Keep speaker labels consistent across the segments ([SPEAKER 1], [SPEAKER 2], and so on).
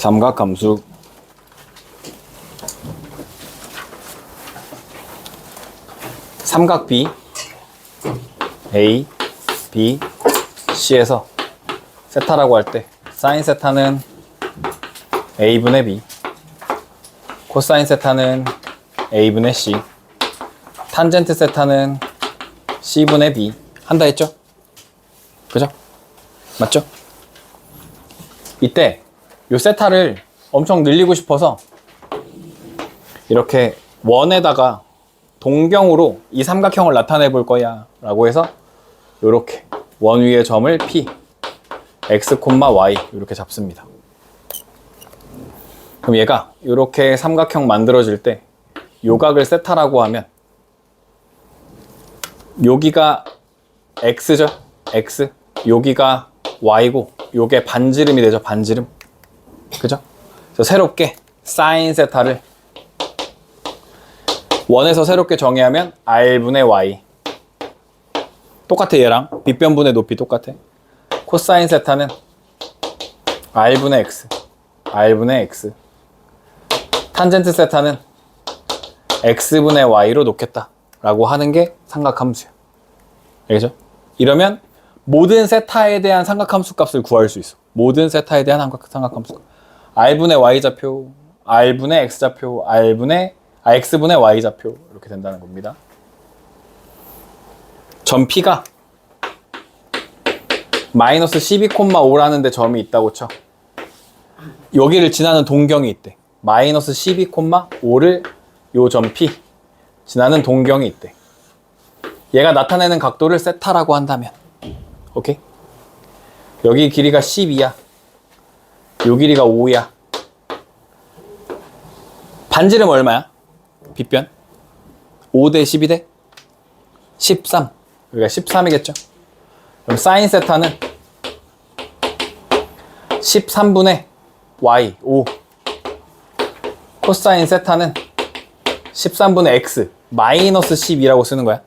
[SPEAKER 1] 삼각함수 삼각 B A, B, C에서 세타라고 할 때 사인 세타는 A분의 B, 코사인 세타는 A분의 C, 탄젠트 세타는 C분의 B 한다 했죠? 그죠? 맞죠? 이때 요 세타를 엄청 늘리고 싶어서 이렇게 원에다가 동경으로 이 삼각형을 나타내 볼 거야 라고 해서 이렇게 원 위의 점을 P, X, Y 이렇게 잡습니다. 그럼 얘가 이렇게 삼각형 만들어질 때 요각을 세타라고 하면 여기가 X죠? X, 여기가 Y고 요게 반지름이 되죠? 반지름. 그죠? 그래서 새롭게 사인 세타를 원에서 새롭게 정의하면 R분의 Y 똑같아. 얘랑 빗변분의 높이 똑같아. 코사인 세타는 R분의 X, R분의 X, 탄젠트 세타는 X분의 Y로 놓겠다 라고 하는 게 삼각함수야. 알겠죠? 이러면 모든 세타에 대한 삼각함수 값을 구할 수 있어. 모든 세타에 대한 삼각함수 값. R분의 Y좌표, R분의 X좌표, X분의 Y좌표 이렇게 된다는 겁니다. 점 P가 마이너스 12,5라는 데 점이 있다고 쳐. 여기를 지나는 동경이 있대. 마이너스 12,5를 요 점 P 지나는 동경이 있대. 얘가 나타내는 각도를 세타라고 한다면 오케이? 여기 길이가 12야. 요 길이가 5야. 반지름 얼마야? 빗변 5대 12 대 13. 여기가 13이겠죠? 그럼 사인 세타는 13분의 Y 5, 코사인 세타는 13분의 X 마이너스 12라고 쓰는 거야.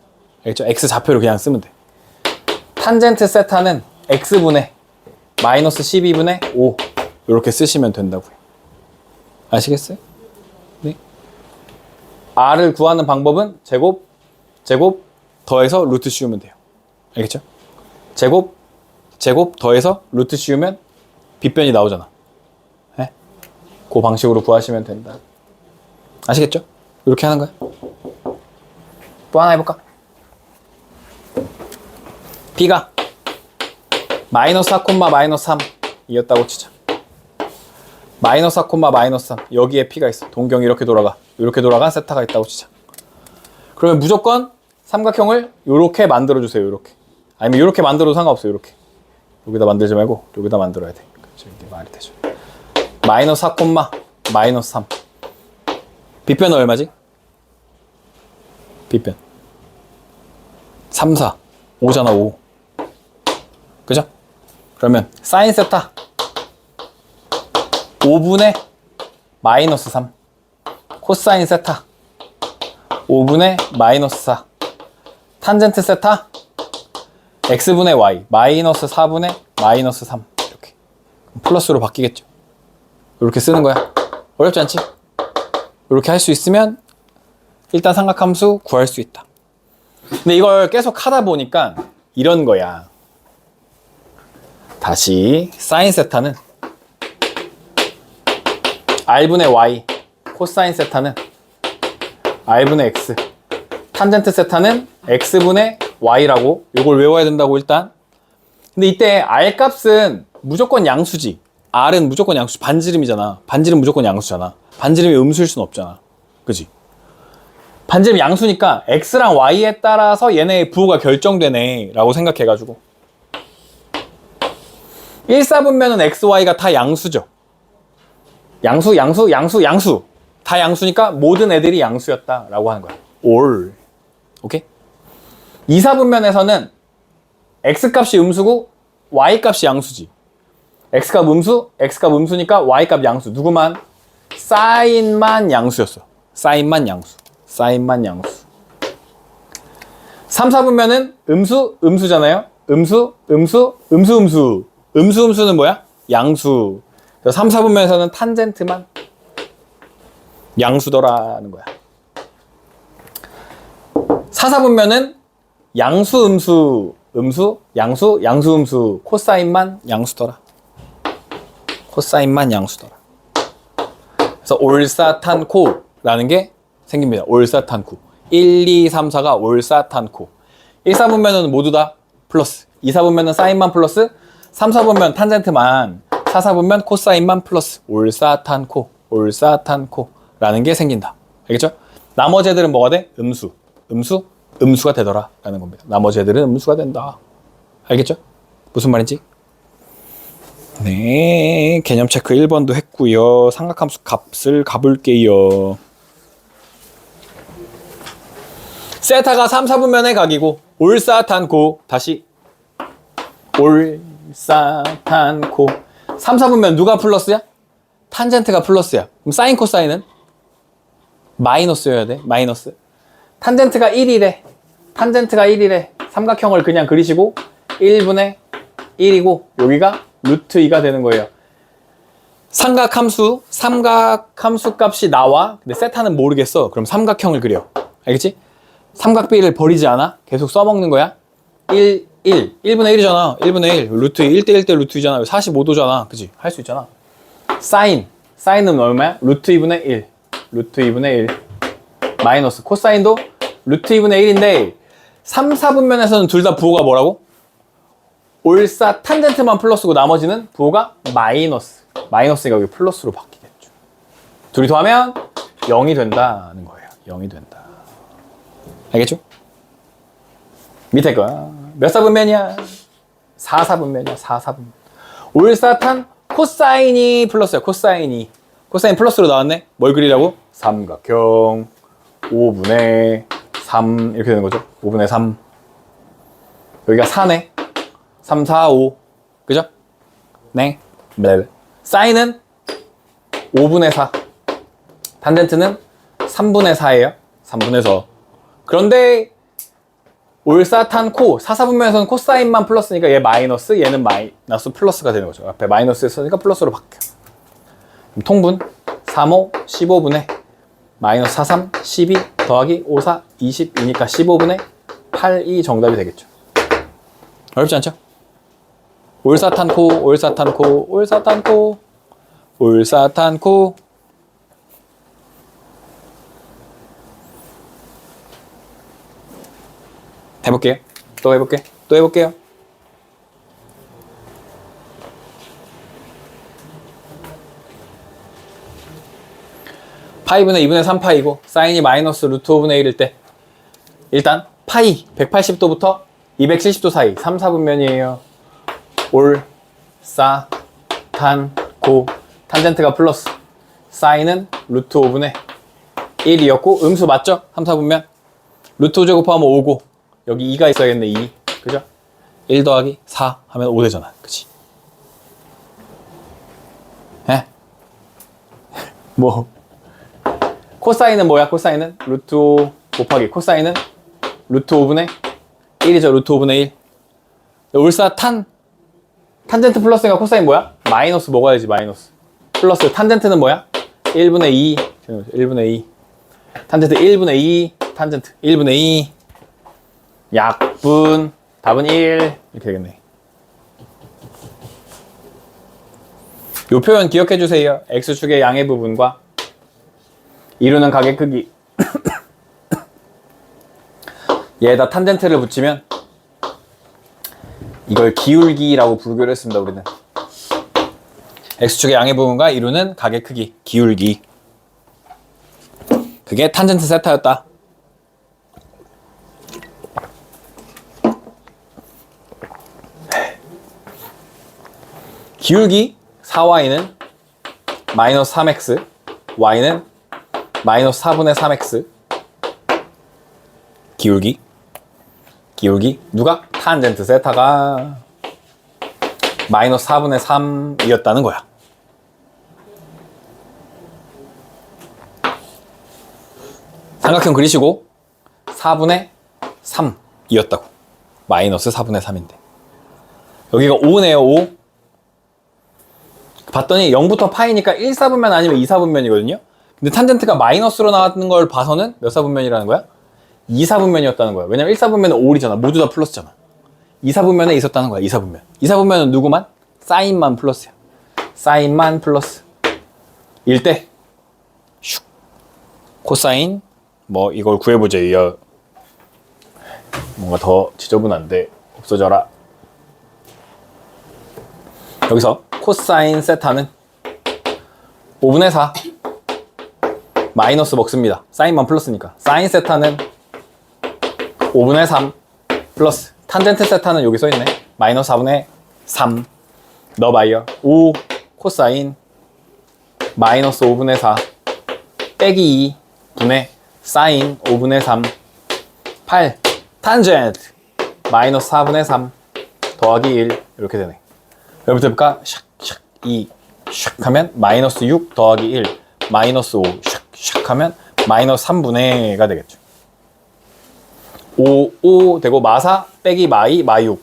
[SPEAKER 1] 알겠죠? X 좌표를 그냥 쓰면 돼. 탄젠트 세타는 X분의 마이너스 12분의 5 이렇게 쓰시면 된다고요. 아시겠어요? 네. R을 구하는 방법은 제곱 더해서 루트 씌우면 돼요. 알겠죠? 제곱 더해서 루트 씌우면 빗변이 나오잖아. 네? 그 방식으로 구하시면 된다. 아시겠죠? 이렇게 하는 거야. 또 하나 해볼까? B가 마이너스 4, 마이너스 3 이었다고 치자. 마이너스 4, 마이너스 3 여기에 P가 있어. 동경이 이렇게 돌아가. 이렇게 돌아간 세타가 있다고 치자. 그러면 무조건 삼각형을 이렇게 만들어주세요. 이렇게. 아니면 이렇게 만들어도 상관없어요. 이렇게. 여기다 만들지 말고 여기다 만들어야 돼. 그렇죠? 이게 말이 되죠. 마이너스 4, 마이너스 3 빗변은 얼마지? 빗변 3, 4 5잖아. 5 그죠? 그러면 사인 세타 5분의 마이너스 3 코사인 세타 5분의 마이너스 4 탄젠트 세타 X분의 Y 마이너스 4분의 마이너스 3 이렇게 플러스로 바뀌겠죠. 이렇게 쓰는 거야. 어렵지 않지? 이렇게 할 수 있으면 일단 삼각함수 구할 수 있다. 근데 이걸 계속 하다 보니까 이런 거야. 다시 사인 세타는 R분의 Y 코사인 세타는 R분의 X 탄젠트 세타는 X분의 Y라고 이걸 외워야 된다고 일단. 근데 이때 R 값은 무조건 양수지. R은 무조건 양수. 반지름이잖아. 반지름 무조건 양수잖아. 반지름이 음수일 순 없잖아. 그지? 반지름 양수니까 X랑 Y에 따라서 얘네의 부호가 결정되네 라고 생각해가지고 1, 4분면은 X, Y가 다 양수죠. 양수 다 양수니까 모든 애들이 양수였다 라고 하는 거야. all. 오케이? 2, 4분면에서는 X 값이 음수고 Y 값이 양수지. X 값 음수니까 Y 값 양수. 누구만? 사인만 양수였어. 사인만 양수. 3, 4분면은 음수잖아요. 음수는 뭐야? 양수. 그래서 3, 4분면에서는 탄젠트만 양수더라는 거야. 4, 4분면은 양수, 양수, 음수, 코사인만 양수더라. 코사인만 양수더라. 그래서 올사탄코라는 게 생깁니다. 올사탄코. 1, 2, 3, 4가 올사탄코. 1, 4분면은 모두 다 플러스. 2, 4분면은 사인만 플러스. 3, 4분면 탄젠트만. 4, 4분면 코사인만 플러스. 올사탄코. 올사탄코라는 게 생긴다. 알겠죠? 나머지 애들은 뭐가 돼? 음수가 되더라 라는 겁니다. 나머지 애들은 음수가 된다. 알겠죠? 무슨 말인지? 네, 개념 체크 1번도 했고요. 삼각함수 값을 가볼게요. 세타가 3, 4분면의 각이고 올사탄코. 다시 올사탄코. 3, 4분면 누가 플러스야? 탄젠트가 플러스야. 그럼 사인 코사인은? 마이너스여야 돼. 마이너스. 탄젠트가 1이래. 탄젠트가 1이래. 삼각형을 그냥 그리시고 1분의 1이고 여기가 루트 2가 되는 거예요. 삼각함수 값이 나와. 근데 세타는 모르겠어. 그럼 삼각형을 그려. 알겠지? 삼각비를 버리지 않아. 계속 써먹는 거야. 1, 1. 1분의 1이잖아. 1분의 1. 루트 2. 1대 1대 루트 2잖아. 45도잖아. 그치? 할 수 있잖아. 사인은 얼마야? 루트 2분의 1. 루트 2분의 1. 마이너스. 코사인도 루트 2분의 1인데 3, 4분면에서는 둘 다 부호가 뭐라고? 올사 탄젠트만 플러스고 나머지는 부호가 마이너스. 마이너스가 여기 플러스로 바뀌겠죠. 둘이 더하면 0이 된다는 거예요. 0이 된다. 알겠죠? 밑에 거. 몇 사분면이야? 4, 4분면이야. 4, 4분면. 올사탄 코사인이 플러스야. 코사인 플러스로 나왔네. 뭘 그리라고? 삼각형 5분의 3 이렇게 되는 거죠. 5분의 3. 여기가 4네. 3, 4, 5. 그죠? 네. 사인은 5분의 4. 탄젠트는 3분의 4예요. 3분의 4. 그런데 올사탄코 4, 4분면에서는 코사인만 플러스니까 얘 마이너스, 얘는 마이너스 플러스가 되는 거죠. 앞에 마이너스 했으니까 플러스로 바뀌어. 그럼 통분 3, 5, 15분의 마이너스 4, 3, 12 더하기 5, 4, 20이니까 15분의 8이 정답이 되겠죠. 어렵지 않죠? 올사탄코 해볼게요. 또 해볼게요. 파이분의 2분의 3파이고 사인이 마이너스 루트 5분의 1일 때 일단 파이 180도부터 270도 사이 3, 4분면이에요. 올사탄코 탄젠트가 플러스 사인은 루트 5분의 1이었고 음수 맞죠? 3, 4분면 루트 5 제곱하면 5고 여기 2가 있어야겠네. 2 그죠? 1 더하기 4 하면 5 되잖아. 그치? 에? 뭐 코사인은 뭐야? 코사인은 루트 5 곱하기 코사인은 루트 5분의 1이죠. 루트 5분의 1. 탄젠트 플러스니까 코사인 뭐야? 마이너스 먹어야지. 마이너스 플러스 탄젠트는 뭐야? 1분의 2 1분의 2 탄젠트 1분의 2 탄젠트 1분의 2 약분 답은 1 이렇게 되겠네. 요 표현 기억해 주세요. X축의 양의 부분과 이루는 각의 크기 얘에다 탄젠트를 붙이면 이걸 기울기라고 부르기로 했습니다. 우리는 X축의 양의 부분과 이루는 각의 크기 기울기 그게 탄젠트 세타였다. 기울기 4y는 마이너스 3x y는 마이너스 4분의 3x 기울기 누가? 탄젠트 세타가 마이너스 4분의 3이었다는 거야. 삼각형 그리시고 4분의 3이었다고. 마이너스 4분의 3인데 여기가 5네요. 5 봤더니 0부터 파이니까 1사분면 아니면 2사분면이거든요. 근데 탄젠트가 마이너스로 나왔는 걸 봐서는 몇 사분면이라는 거야? 2사분면이었다는 거야. 왜냐면 1사분면은 5이잖아. 모두 다 플러스잖아. 2사분면에 있었다는 거야. 2사분면. 2사분면은 누구만? 사인만 플러스야. 사인만 플러스. 일 때 슉. 코사인 뭐 이걸 구해보자. 이어 뭔가 더 지저분한데 없어져라. 여기서 코사인 세타는 5분의 4 마이너스 먹습니다. 사인만 플러스니까. 사인 세타는 5분의 3 플러스 탄젠트 세타는 여기 써있네. 마이너스 4분의 3 넣어봐요. 5 코사인 마이너스 5분의 4 빼기 2 분의 사인 5분의 3 8 탄젠트 마이너스 4분의 3 더하기 1 이렇게 되네. 여기부터 해볼까? 샥샥 2 샥 하면 마이너스 6 더하기 1 마이너스 5 샥샥 하면 마이너스 3분의 1가 되겠죠. 5 되고 마사 빼기 마이 마6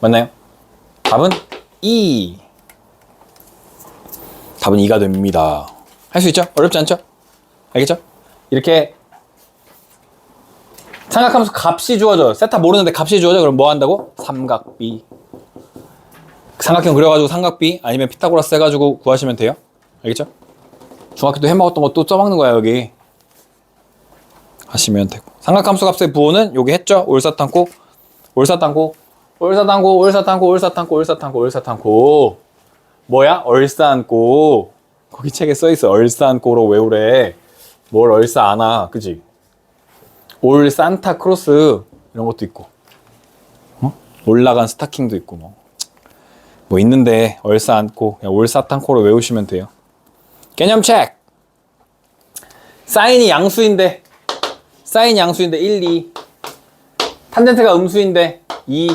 [SPEAKER 1] 맞나요? 답은 2. 답은 2가 됩니다. 할 수 있죠? 어렵지 않죠? 알겠죠? 이렇게 삼각함수 값이 주어져. 세타 모르는데 값이 주어져. 그럼 뭐 한다고? 삼각비. 삼각형 그려가지고 삼각비 아니면 피타고라스 해가지고 구하시면 돼요. 알겠죠? 중학교 때 해먹었던 거 또 써먹는 거야 여기. 하시면 되고. 삼각함수 값의 부호는 여기 했죠? 올사탕고 뭐야? 얼싸안고. 거기 책에 써있어. 얼싸안고로 외우래. 뭘 얼싸 안아. 그지? 올 산타크로스 이런 것도 있고 올라간 스타킹도 있고 뭐 있는데 얼싸안고 그냥 올사탕코로 외우시면 돼요. 개념책. 사인이 양수인데 1, 2 탄젠트가 음수인데 2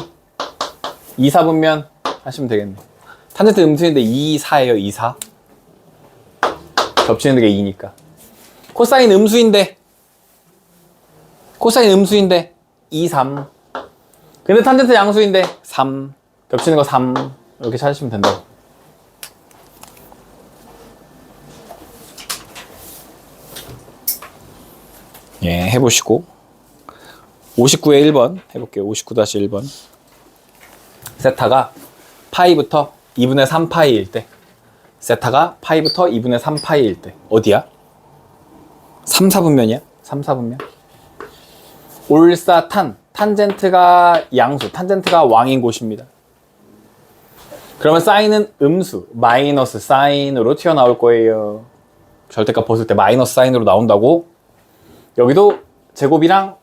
[SPEAKER 1] 4분면 하시면 되겠네. 탄젠트 음수인데 2, 4예요. 2, 4 겹치는 게 2니까. 코사인 음수인데 2, 3 근데 탄젠트 양수인데 3 겹치는 거 3 이렇게 찾으시면 된다. 예, 해보시고 59의 1번 해볼게요. 59-1번 세타가 파이부터 2분의 3파이일 때 세타가 파이부터 2분의 3파이일 때 어디야? 3, 4분면이야? 3, 4분면 올사탄 탄젠트가 양수 탄젠트가 왕인 곳입니다. 그러면 사인은 음수 마이너스 사인으로 튀어나올 거예요. 절대값 벗을 때 마이너스 사인으로 나온다고. 여기도 제곱이랑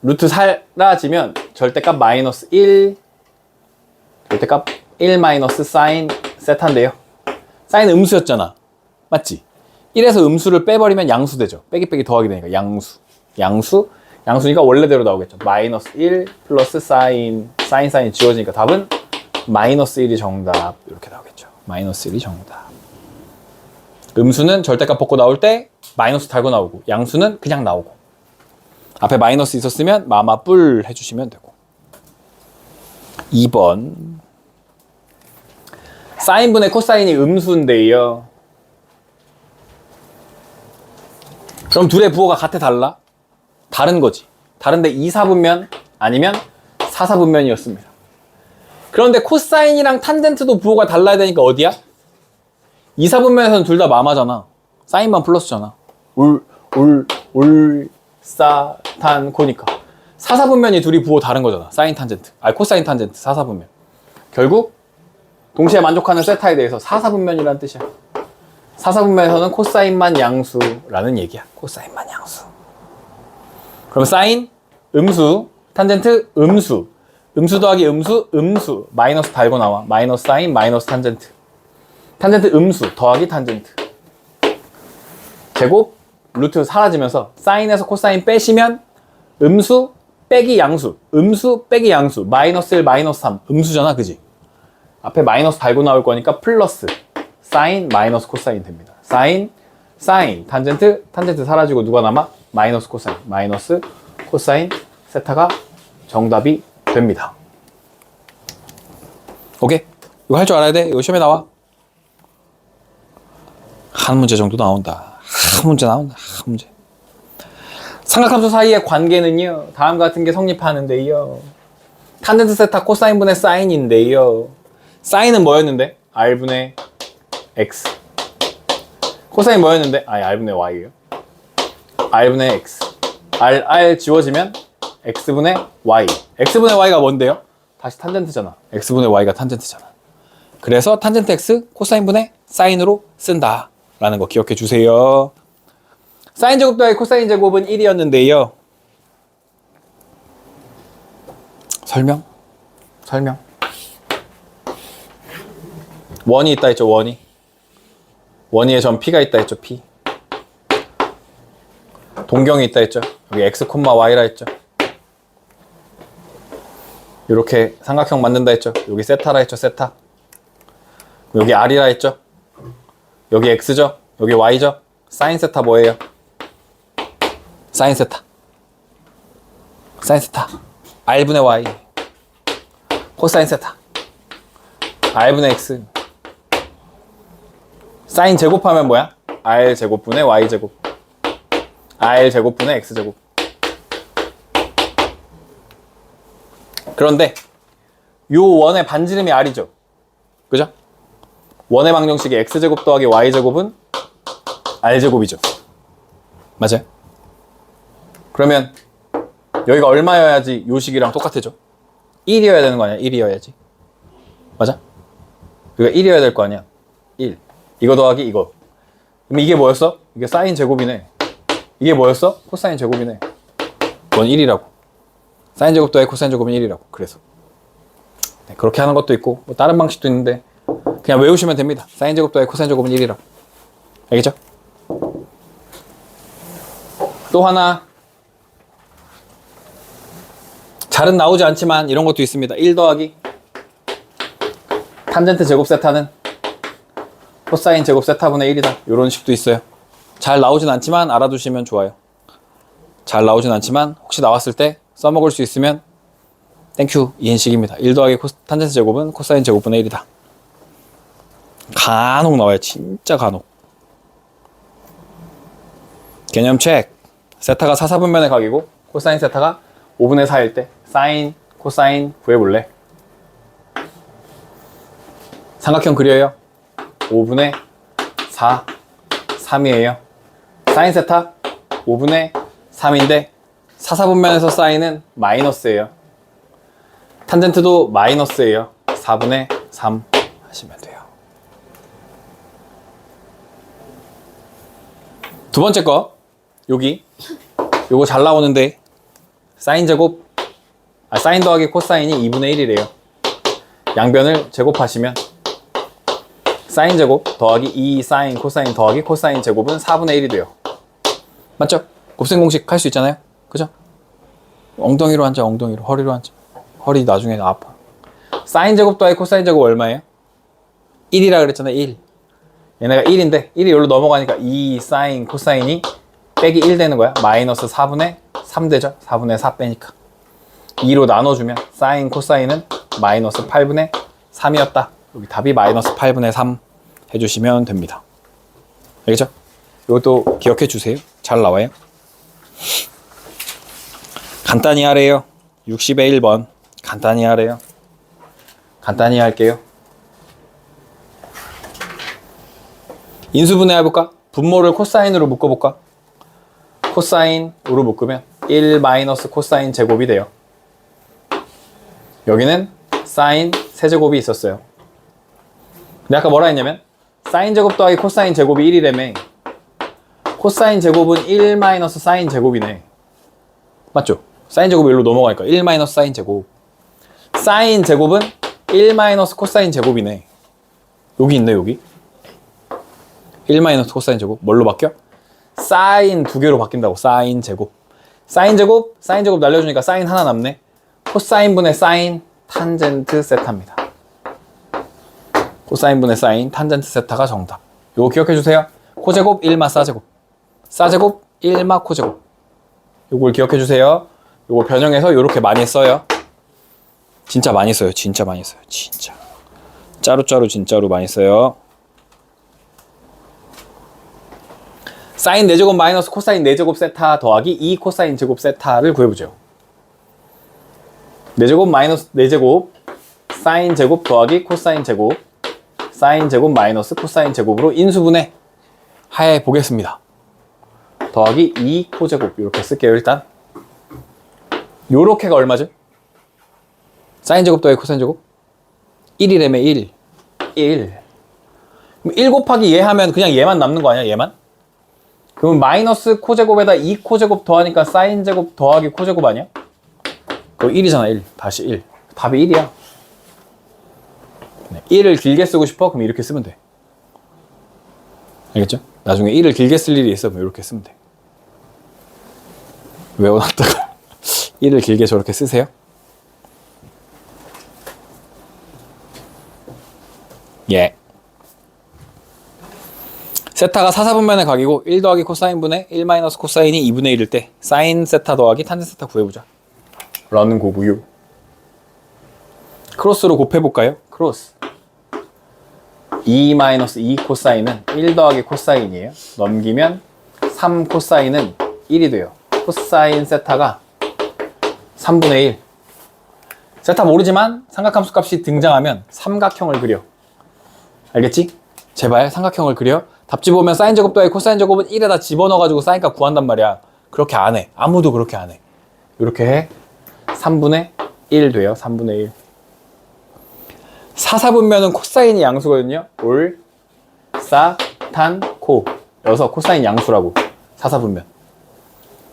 [SPEAKER 1] 루트 사라지면 절대값 마이너스 1 절대값 1 마이너스 사인 세타인데요. 사인 음수였잖아. 맞지? 1에서 음수를 빼버리면 양수 되죠. 빼기 빼기 더하기 되니까 양수니까 원래대로 나오겠죠. 마이너스 1 플러스 사인 지워지니까 답은 마이너스 1이 정답. 이렇게 나오겠죠. 마이너스 1이 정답. 음수는 절대값 벗고 나올 때 마이너스 달고 나오고 양수는 그냥 나오고 앞에 마이너스 있었으면 마마 뿔 해주시면 되고. 2번 사인분의 코사인이 음수인데요. 그럼 둘의 부호가 같아 달라? 다른 거지. 다른데 2, 4분면 아니면 4, 4분면이었습니다. 그런데 코사인이랑 탄젠트도 부호가 달라야 되니까 어디야? 2, 4분면에서는 둘 다 마마잖아. 사인만 플러스잖아. 올사탄코니까 4, 4분면이 둘이 부호 다른 거잖아. 사인 탄젠트. 아니 코사인 탄젠트 4, 4분면. 결국 동시에 만족하는 세타에 대해서 4, 4분면이라는 뜻이야. 4, 4분면에서는 코사인만 양수라는 얘기야. 코사인만 양수. 그럼 사인 음수, 탄젠트 음수, 음수 더하기 음수, 마이너스 달고 나와. 마이너스 사인, 마이너스 탄젠트. 탄젠트 음수 더하기 탄젠트. 제곱, 루트 사라지면서 사인에서 코사인 빼시면 음수 빼기 양수, 음수 빼기 양수, 마이너스 1, 마이너스 3, 음수잖아, 그지? 앞에 마이너스 달고 나올 거니까 플러스 사인, 마이너스 코사인 됩니다. 사인, 탄젠트 사라지고 누가 남아? 마이너스 코사인, 마이너스 코사인 세타가 정답이 됩니다. 오케이? 이거 할 줄 알아야 돼. 이거 시험에 나와. 한 문제 정도 나온다. 한 문제 나온다. 한 문제. 삼각함수 사이의 관계는요, 다음 같은 게 성립하는데요. 탄젠트 세타 코사인분의 사인인데요. 사인은 뭐였는데? r분의 x. 코사인 뭐였는데? r분의 y예요. r분의 x. r 지워지면 x분의 y. x분의 y가 뭔데요? 다시 탄젠트잖아. x분의 y가 탄젠트잖아. 그래서 탄젠트 x 코사인분의 사인으로 쓴다 라는 거 기억해 주세요. 사인 제곱 더하기 코사인 제곱은 1이었는데요. 설명. 원이 있다 했죠, 원이. 원위에 전 p가 있다 했죠, p. 동경이 있다 했죠. 여기 x, y라 했죠. 이렇게 삼각형 만든다 했죠. 여기 세타라 했죠, 세타. 여기 r이라 했죠. 여기 x죠. 여기 y죠. 사인 세타 뭐예요? 사인 세타. r분의 y. 코사인 세타. r분의 x. 사인 제곱하면 뭐야? r 제곱분의 y 제곱. r 제곱분의 x 제곱. 그런데 요 원의 반지름이 r이죠. 그죠? 원의 방정식이 x 제곱 더하기 y 제곱은 r 제곱이죠. 맞아요? 그러면 여기가 얼마여야지 요 식이랑 똑같아져? 1이어야 되는 거 아니야? 1이어야지. 맞아? 여기가 1이어야 될 거 아니야? 1. 이거 더하기 이거. 그럼 이게 뭐였어? 이게 사인 제곱이네. 이게 뭐였어? 코사인 제곱이네. 그건 1이라고. 사인 제곱 더하기 코사인 제곱은 1이라고. 그래서 네, 그렇게 하는 것도 있고 뭐 다른 방식도 있는데 그냥 외우시면 됩니다. 사인 제곱 더하기 코사인 제곱은 1이라고. 알겠죠? 또 하나. 잘은 나오지 않지만 이런 것도 있습니다. 1 더하기 탄젠트 제곱 세타는 코사인 제곱 세타분의 1이다. 이런 식도 있어요. 잘 나오진 않지만 알아두시면 좋아요. 잘 나오진 않지만 혹시 나왔을 때 써먹을 수 있으면 땡큐 이행식입니다. 1 더하기 탄젠트 제곱은 코사인 제곱분의 1이다. 간혹 나와요. 진짜 간혹. 개념 체크. 세타가 4, 4분면의 각이고 코사인 세타가 5분의 4일 때 사인, 코사인 구해볼래? 삼각형 그려요. 5분의 4, 3이에요. 사인 세타 5분의 3인데 4, 4분면에서 사인은 마이너스예요. 탄젠트도 마이너스예요. 4분의 3 하시면 돼요. 두 번째 거 여기 요거 잘 나오는데 사인 제곱 사인 더하기 코사인이 2분의 1이래요. 양변을 제곱하시면 사인 제곱 더하기 2 사인 코사인 더하기 코사인 제곱은 4분의 1이 돼요. 맞죠? 곱셈 공식 할 수 있잖아요. 그죠? 엉덩이로 앉아, 엉덩이로. 허리로 앉아. 허리 나중에 아파. 사인 제곱 더하기 코사인 제곱 얼마예요? 1이라 그랬잖아요. 1. 얘네가 1인데 1이 여기로 넘어가니까 2 사인 코사인이 빼기 1 되는 거야. 마이너스 4분의 3 되죠. 4분의 4 빼니까 2로 나눠주면 사인 코사인은 마이너스 8분의 3이었다. 여기 답이 마이너스 8분의 3 해주시면 됩니다. 알겠죠? 이것도 기억해 주세요. 잘 나와요. 간단히 하래요. 60의 1번 간단히 하래요. 간단히 할게요. 인수분해 해볼까? 분모를 코사인으로 묶어볼까? 코사인으로 묶으면 1 마이너스 코사인 제곱이 돼요. 여기는 사인 세제곱이 있었어요. 근데 아까 뭐라 했냐면 사인 제곱 더하기 코사인 제곱이 1이라며. 코사인 제곱은 1 마이너스 사인 제곱이네. 맞죠? 사인 제곱이 일로 넘어가니까 1 마이너스 사인 제곱. 사인 제곱은 1 마이너스 코사인 제곱이네. 여기 있네 여기. 1 마이너스 코사인 제곱 뭘로 바뀌어? 사인 두 개로 바뀐다고. 사인 제곱. 사인 제곱 날려주니까 사인 하나 남네. 코사인분의 사인 탄젠트 세타입니다. 코사인분의 사인 탄젠트 세타가 정답. 요거 기억해주세요. 코제곱 1마 사제곱. 사제곱 1마 코제곱. 요걸 기억해주세요. 요거 변형해서 요렇게 많이 써요. 진짜 많이 써요. 진짜 많이 써요. 진짜. 짜루짜루 진짜로 많이 써요. 사인 4제곱 마이너스 코사인 4제곱 세타 더하기 2 코사인 제곱 세타를 구해보죠. 4제곱 마이너스 4제곱 사인 제곱 더하기 코사인 제곱 사인 제곱 마이너스 코사인 제곱으로 인수분해 해 보겠습니다. 더하기 2 코제곱 이렇게 쓸게요. 일단 요렇게가 얼마죠? 사인 제곱 더하기 코사인 제곱 1이라며 1 그럼 1 곱하기 얘 하면 그냥 얘만 남는 거 아니야? 얘만? 그러면 마이너스 코제곱에다 2 코제곱 더하니까 사인 제곱 더하기 코제곱 아니야? 그거 1이잖아. 1 다시 1 답이 1이야. 1을 길게 쓰고 싶어? 그럼 이렇게 쓰면 돼. 알겠죠? 나중에 1을 길게 쓸 일이 있어. 그럼 이렇게 쓰면 돼. 외워놨다가 1을 길게 저렇게 쓰세요. 예. 세타가 사사분면의 각이고 1 더하기 코사인분의 1 마이너스 코사인이 2분의 1일 때 사인 세타 더하기 탄젠 세타 구해보자. 라는 거고요. 크로스로 곱해볼까요? 크로스 2 마이너스 2 코사인은 1 더하기 코사인이에요. 넘기면 3 코사인은 1이 돼요. 코사인 세타가 3분의 1. 세타 모르지만 삼각함수 값이 등장하면 삼각형을 그려. 알겠지? 제발 삼각형을 그려. 답지 보면 사인 제곱 더하기 코사인 제곱은 1에다 집어넣어가지고 사인값 구한단 말이야. 그렇게 안 해. 아무도 그렇게 안 해. 이렇게 해. 3분의 1 돼요. 3분의 1. 사사분면은 코사인이 양수거든요. 올, 사, 탄, 코. 여기서 코사인 양수라고. 사사분면.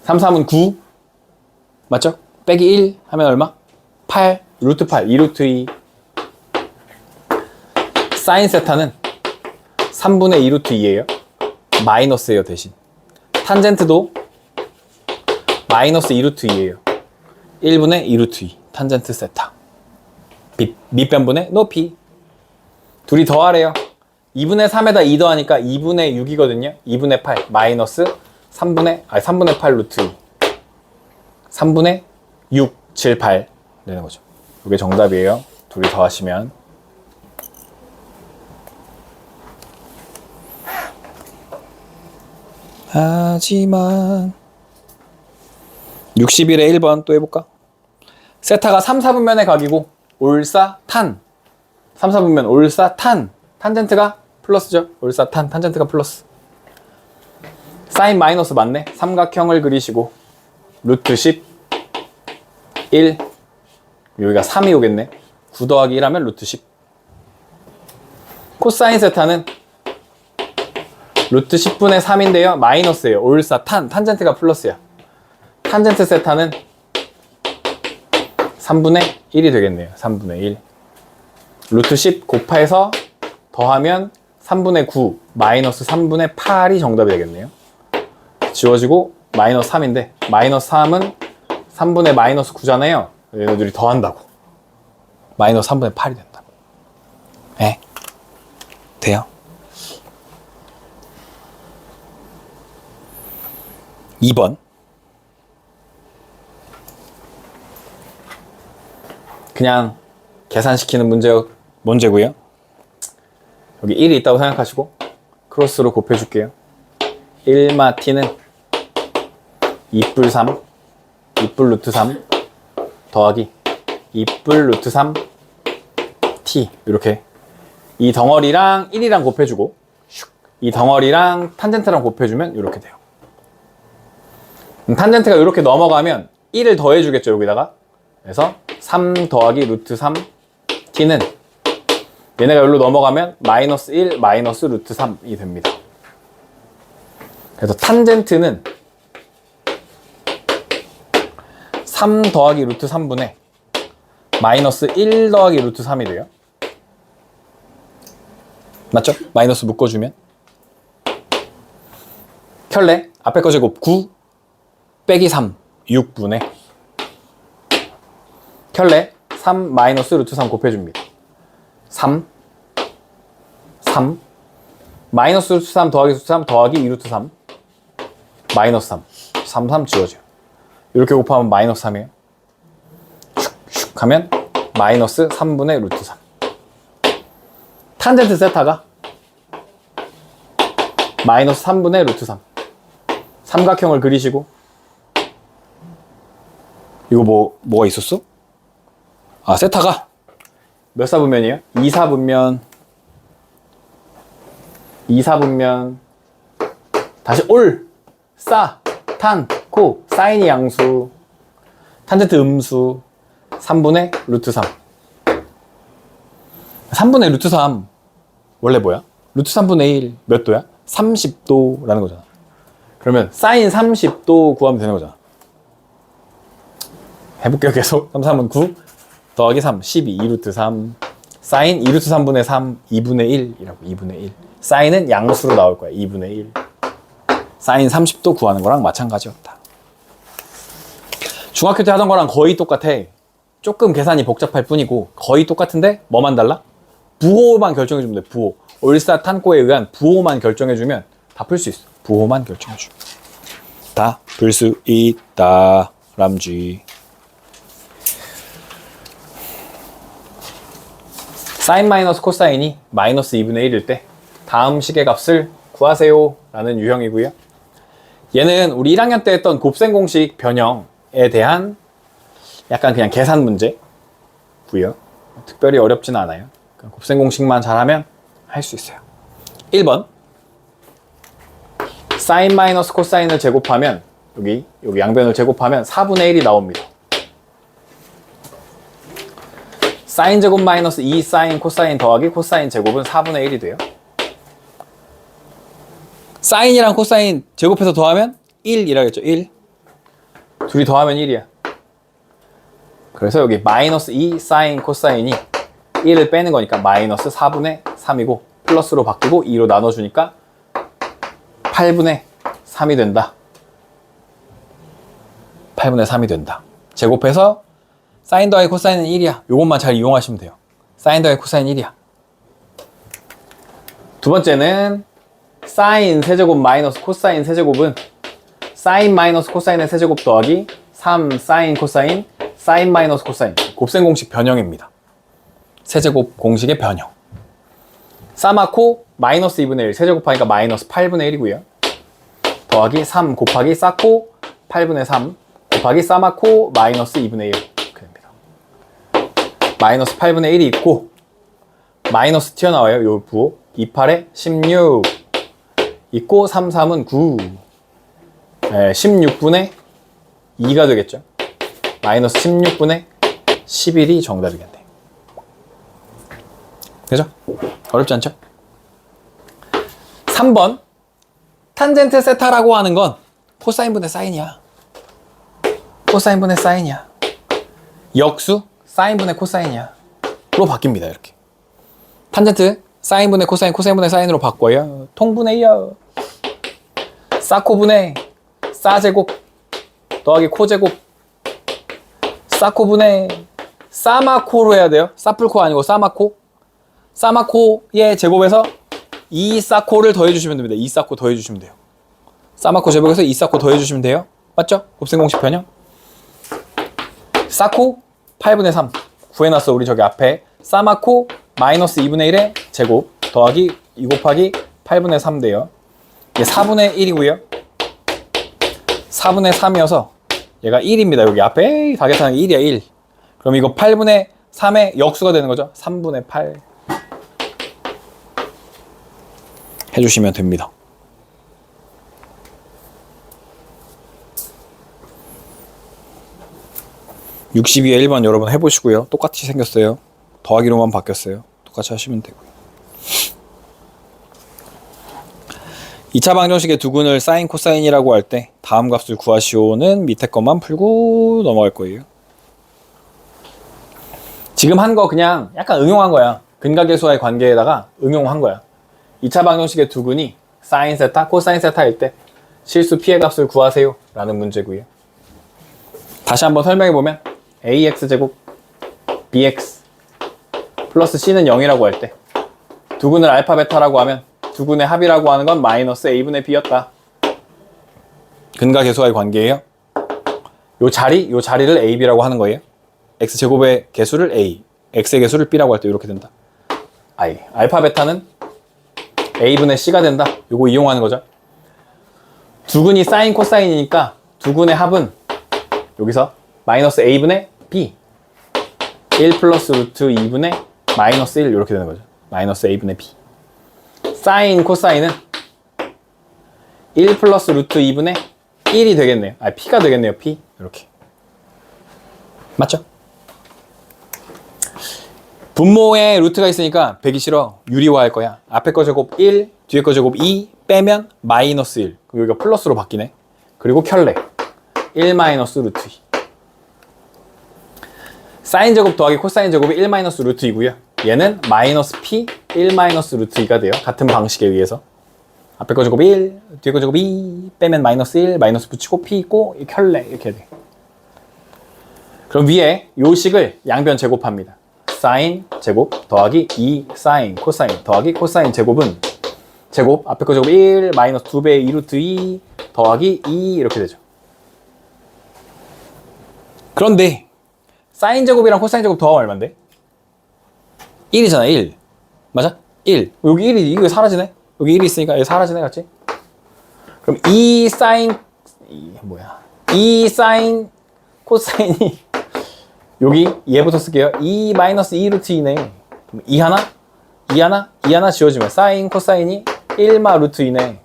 [SPEAKER 1] 3, 3은 9. 맞죠? 빼기 1 하면 얼마? 8. 루트 8. 2 루트 2. 사인 세타는 3분의 2 루트 2예요. 마이너스예요, 대신. 탄젠트도 마이너스 2 루트 2예요. 1분의 2 루트 2. 탄젠트 세타. 밑변분의 높이. 둘이 더하래요. 2분의 3에다 2 더하니까 2분의 6이거든요. 2분의 8 마이너스 3분의 8 루트 2. 3분의 6, 7, 8 되는 거죠. 이게 정답이에요. 둘이 더하시면. 하지만 61의 1번 또 해볼까? 세타가 3, 4분면의 각이고 올사, 탄 3, 4분면 올사, 탄 탄젠트가 플러스죠. 올사, 탄 탄젠트가 플러스. 사인 마이너스 맞네. 삼각형을 그리시고 루트 10 1 여기가 3이 오겠네. 9 더하기 1 하면 루트 10. 코사인 세타는 루트 10분의 3인데요. 마이너스예요. 올사, 탄젠트가 플러스야. 탄젠트 세타는 3분의 1이 되겠네요. 3분의 1. 루트 10 곱해서 더하면 3분의 9 마이너스 3분의 8이 정답이 되겠네요. 지워지고 마이너스 3인데 마이너스 3은 3분의 마이너스 9잖아요. 얘네들이 더한다고. 마이너스 3분의 8이 된다고. 네. 돼요. 2번. 그냥 계산시키는 문제고요. 여기 1이 있다고 생각하시고 크로스로 곱해줄게요. 1마 t는 2뿔 3, 2뿔 루트 3 더하기 2뿔 루트 3 t 이렇게 이 덩어리랑 1이랑 곱해주고 이 덩어리랑 탄젠트랑 곱해주면 이렇게 돼요. 탄젠트가 이렇게 넘어가면 1을 더해주겠죠, 여기다가. 그래서 3 더하기 루트 3 t는 얘네가 여기로 넘어가면 마이너스 1 마이너스 루트 3이 됩니다. 그래서 탄젠트는 3 더하기 루트 3분의 마이너스 1 더하기 루트 3이 돼요. 맞죠? 마이너스 묶어주면 켤레 앞에 거 제곱 9 빼기 3 6분의 켤레 3 마이너스 루트 3 곱해줍니다. 3 마이너스 루트 3 더하기 루트 3 더하기 2 루트 3 마이너스 3 지워져요. 이렇게 곱하면 마이너스 3이에요. 슉슉 하면 마이너스 3분의 루트 3 탄젠트 세타가 마이너스 3분의 루트 3. 삼각형을 그리시고, 이거 뭐가 있었어? 아, 세타가 몇 사분면이에요? 2사분면, 2사분면, 다시 올, 사, 탄, 코, 사인이 양수, 탄젠트 음수, 3분의 루트 3. 3분의 루트 3, 원래 뭐야? 루트 3분의 1, 몇 도야? 30도라는 거잖아. 그러면 사인 30도 구하면 되는 거잖아. 해볼게요, 계속. 3, 3은 9, 더하기 3, 12, 2루트 3, 사인 2루트 3분의 3, 2분의 1이라고, 2분의 1. 사인은 양수로 나올 거야, 2분의 1. 사인 30도 구하는 거랑 마찬가지였다. 중학교 때 하던 거랑 거의 똑같아. 조금 계산이 복잡할 뿐이고 거의 똑같은데 뭐만 달라? 부호만 결정해주면 돼. 부호. 올사탄고에 의한 부호만 결정해주면 다 풀 수 있어. 부호만 결정해주면 다 풀 수 있다. 람쥐. 사인 마이너스 코사인이 마이너스 2분의 1일 때 다음 식의 값을 구하세요 라는 유형이고요. 얘는 우리 1학년 때 했던 곱셈 공식 변형에 대한 약간 그냥 계산 문제고요. 특별히 어렵진 않아요. 곱셈 공식만 잘하면 할 수 있어요. 1번 사인 마이너스 코사인을 제곱하면 여기 양변을 제곱하면 4분의 1이 나옵니다. 사인 제곱 마이너스 2 사인 코사인 더하기 코사인 제곱은 4분의 1이 돼요. 사인이랑 코사인 제곱해서 더하면 1이라겠죠. 1. 둘이 더하면 1이야. 그래서 여기 마이너스 2 사인 코사인이 1을 빼는 거니까 마이너스 4분의 3이고 플러스로 바뀌고 2로 나눠주니까 8분의 3이 된다. 8분의 3이 된다. 제곱해서 사인 더하기 코사인은 1이야. 요것만 잘 이용하시면 돼요. 사인 더하기 코사인 1이야. 두 번째는 사인 세제곱 마이너스 코사인 세제곱은 사인 마이너스 코사인의 세제곱 더하기 3 사인 코사인 사인 마이너스 코사인 곱셈 공식 변형입니다. 세제곱 공식의 변형. 사마코 마이너스 2분의 1 세제곱하니까 마이너스 8분의 1이고요. 더하기 3 곱하기 사코 8분의 3 곱하기 사마코 마이너스 2분의 1 이렇게 됩니다. 마이너스 8분의 1이 있고 마이너스 튀어나와요. 요 부호 2, 8에 16 있고 3, 3은 9 16분의 2가 되겠죠. 마이너스 16분의 11이 정답이겠네. 그죠? 어렵지 않죠? 3번 탄젠트 세타라고 하는 건 코사인분의 사인이야. 코사인분의 사인이야. 역수 사인분의 코사인이야 로 바뀝니다. 이렇게 탄젠트 사인분의 코사인 코사인분의 사인으로 바꿔요. 통분해요. 사코분의 사제곱 더하기 코제곱 사코분의 사마코로 해야 돼요. 사풀코 아니고 사마코. 사마코의 제곱에서 2사코를 더해주시면 됩니다. 2사코 더해주시면 돼요. 사마코 제곱에서 2사코 더해주시면 돼요. 맞죠? 곱셈 공식 변형. 사코 8분의 3 구해놨어. 우리 저기 앞에 사마코 마이너스 2분의 1의 제곱 더하기 2 곱하기 8분의 3 돼요. 이게 4분의 1이고요. 4분의 3이어서 얘가 1입니다. 여기 앞에 사계산은 1이야 1. 그럼 이거 8분의 3의 역수가 되는 거죠. 3분의 8 해주시면 됩니다. 62에 1번 여러분 해보시고요. 똑같이 생겼어요. 더하기로만 바뀌었어요. 똑같이 하시면 되고요. 2차 방정식의 두근을 사인 코사인이라고 할 때 다음 값을 구하시오는 밑에 것만 풀고 넘어갈 거예요. 지금 한 거 그냥 약간 응용한 거야. 근각계수와의 관계에다가 응용한 거야. 2차 방정식의 두근이 사인 세타, 코사인 세타일 때 실수 p의 값을 구하세요 라는 문제고요. 다시 한번 설명해보면 ax제곱 bx 플러스 c는 0이라고 할 때 두근을 알파 베타라고 하면 두근의 합이라고 하는 건 마이너스 a분의 b였다. 근각계수와의 관계예요. 요 자리를 ab라고 하는 거예요. x제곱의 개수를 a, x의 개수를 b라고 할 때 이렇게 된다. I. 알파 베타는 A분의 C가 된다. 요거 이용하는 거죠. 두근이 사인 코사인이니까 두근의 합은 여기서 마이너스 A분의 B 1 플러스 루트 2분의 마이너스 1 이렇게 되는 거죠. 마이너스 A분의 B. 사인 코사인은 1 플러스 루트 2분의 1이 되겠네요. 아, P가 되겠네요. P. 이렇게. 맞죠? 분모에 루트가 있으니까 배기 싫어. 유리화 할 거야. 앞에 거 제곱 1, 뒤에 거 제곱 2 빼면 마이너스 1. 여기가 플러스로 바뀌네. 그리고 켤레. 1 마이너스 루트 2. 사인 제곱 더하기 코사인 제곱이 1 마이너스 루트 2고요. 얘는 마이너스 P 1 마이너스 루트 2가 돼요. 같은 방식에 의해서. 앞에 거 제곱 1, 뒤에 거 제곱 2 빼면 마이너스 1, 마이너스 붙이고 P 있고 켤레 이렇게 돼. 그럼 위에 요 식을 양변 제곱합니다. 사인 제곱 더하기 2 사인 코사인 더하기 코사인 제곱은 제곱 앞에 거 제곱 1 마이너스 2배의 2 루트 2 더하기 2 이렇게 되죠. 그런데 사인 제곱이랑 코사인 제곱 더하면 얼만데? 1이잖아 1 맞아? 1 여기 1이 이거 사라지네? 여기 1이 있으니까 여기 사라지네 같이? 그럼 2 사인 2 사인 코사인이 여기 얘부터 쓸게요. 2 마이너스 2 루트 2네. 그럼 2 하나? 2 하나? 2 하나 지워지면 사인 코사인이 1마 루트 2네.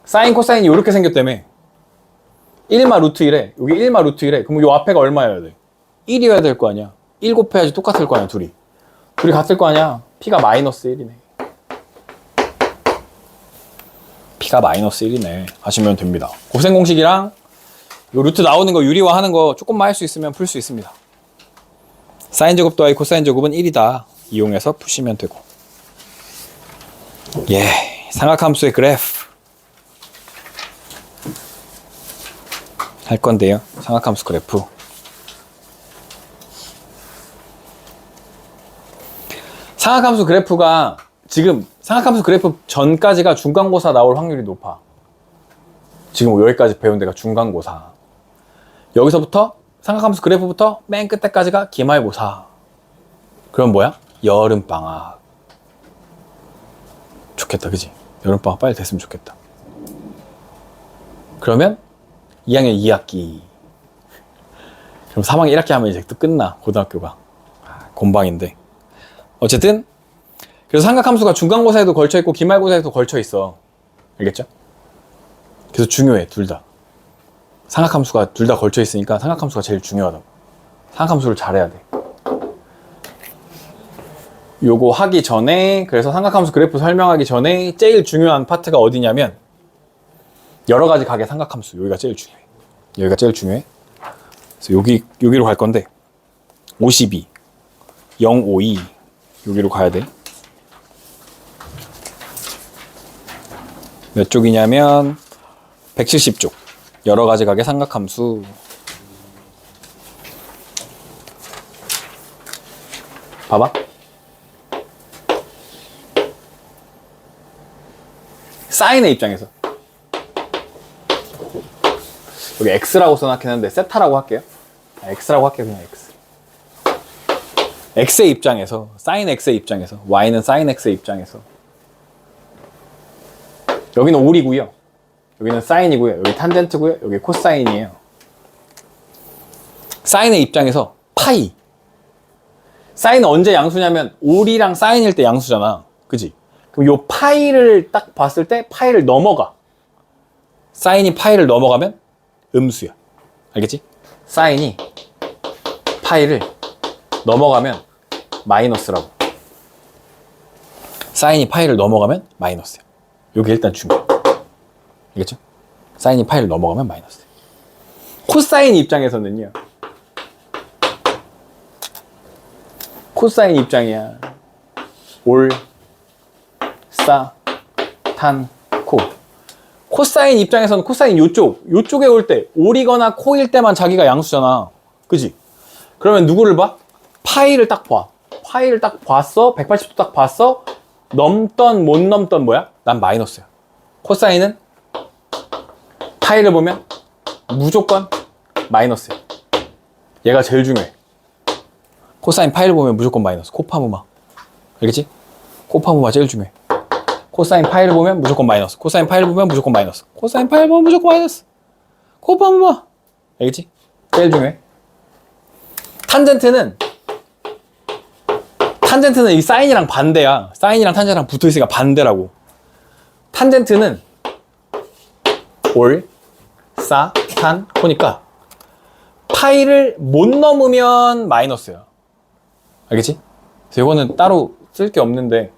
[SPEAKER 1] 사인 코사인이 이렇게 생겼다며. 1마 루트 1에 여기 1마 루트 1에 그럼 요 앞에가 얼마여야 돼? 1이어야 될 거 아니야. 1 곱해야지 똑같을 거 아니야 둘이. 둘이 같을 거 아니야. P가 마이너스 1이네. P가 마이너스 1이네. 하시면 됩니다. 곱셈 공식이랑 요 루트 나오는 거 유리화 하는 거 조금만 할 수 있으면 풀 수 있습니다. 사인 제곱 더하기 코사인 제곱은 1이다. 이용해서 푸시면 되고. 예, 삼각함수의 그래프 할 건데요. 삼각함수 그래프. 삼각함수 그래프가 지금 삼각함수 그래프 전까지가 중간고사 나올 확률이 높아. 지금 여기까지 배운 데가 중간고사. 여기서부터 삼각함수 그래프부터 맨 끝에까지가 기말고사. 그럼 뭐야? 여름방학. 좋겠다, 그지? 여름방학 빨리 됐으면 좋겠다. 그러면 2학년 2학기. 그럼 3학년 1학기 하면 이제 또 끝나, 고등학교가. 곤방인데. 어쨌든 그래서 삼각함수가 중간고사에도 걸쳐있고 기말고사에도 걸쳐있어. 알겠죠? 그래서 중요해, 둘 다. 삼각함수가 둘 다 걸쳐있으니까 삼각함수가 제일 중요하다고. 삼각함수를 잘해야 돼. 요거 하기 전에, 그래서 삼각함수 그래프 설명하기 전에 제일 중요한 파트가 어디냐면 여러 가지 각의 삼각함수. 여기가 제일 중요해. 여기가 제일 중요해. 그래서 여기로 갈 건데 52, 052 여기로 가야 돼. 몇 쪽이냐면 170쪽. 여러 가지 각의 삼각함수. 봐봐. 사인의 입장에서 여기 x라고 써놨긴 한데 세타라고 할게요. x라고 할게요. 그냥 x. x의 입장에서, 사인 x의 입장에서, y는 사인 x의 입장에서 여기는 올이고요. 여기는 사인이고요. 여기 탄젠트고요. 여기 코사인이에요. 사인의 입장에서 파이. 사인은 언제 양수냐면 올이랑 사인일 때 양수잖아. 그지? 그럼 요 파이를 딱 봤을 때 파이를 넘어가. 사인이 파이를 넘어가면 음수야. 알겠지? 사인이 파이를 넘어가면 마이너스라고. 사인이 파이를 넘어가면 마이너스야. 요게 일단 중요해. 알겠죠? 사인이 파이를 넘어가면 마이너스. 코사인 입장에서는요. 코사인 입장이야. 올, 사, 탄, 코. 코사인 입장에서는 코사인 요쪽에 올 때, 올이거나 코일 때만 자기가 양수잖아. 그지? 그러면 누구를 봐? 파이를 딱 봐. 파이를 딱 봤어. 180도 딱 봤어. 넘던 못 넘던 뭐야? 난 마이너스야. 코사인은 파이를 보면 무조건 마이너스야. 얘가 제일 중요해. 코사인 파이를 보면 무조건 마이너스. 코파무마. 알겠지? 곱하무마 제일 중요해. 코사인 파이를 보면 무조건 마이너스. 코사인 파이를 보면 무조건 마이너스. 코사인 파이를 보면 무조건 마이너스. 곱하무마. 알겠지? 제일 중요해. 탄젠트는 이 사인이랑 반대야. 사인이랑 탄젠트랑 붙어있으니까 반대라고. 탄젠트는 올, 사, 탄, 코니까 파이를 못 넘으면 마이너스야. 알겠지? 그래서 이거는 따로 쓸 게 없는데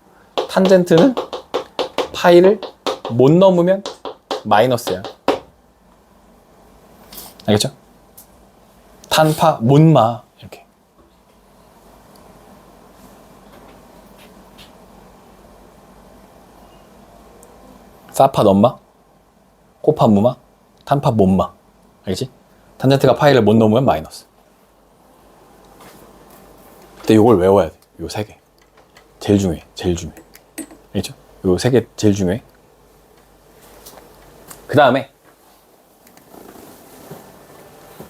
[SPEAKER 1] 탄젠트는 파이를 못 넘으면 마이너스야. 알겠죠? 탄파 못마 이렇게. 사파 넘마, 코파 무마, 탄파 못마. 알겠지? 탄젠트가 파이를 못 넘으면 마이너스. 근데 이걸 외워야 돼. 요 세 개. 제일 중요해. 제일 중요해. 알겠죠? 요 세 개 제일 중요해. 그 다음에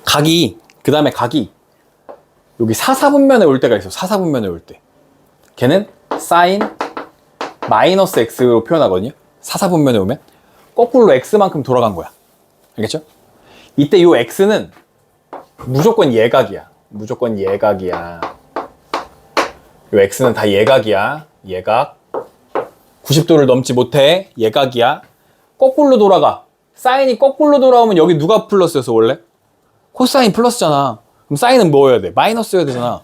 [SPEAKER 1] 각이 여기 사사분면에 올 때가 있어. 사사분면에 올 때. 걔는 사인 마이너스 x로 표현하거든요. 사사분면에 오면 거꾸로 x만큼 돌아간 거야. 알겠죠? 이때 요 x는 무조건 예각이야. 무조건 예각이야. 요 x는 다 예각이야. 예각. 90도를 넘지 못해. 예각이야. 거꾸로 돌아가. 사인이 거꾸로 돌아오면 여기 누가 플러스였어 원래? 코사인 플러스잖아. 그럼 사인은 뭐여야 돼? 마이너스여야 되잖아.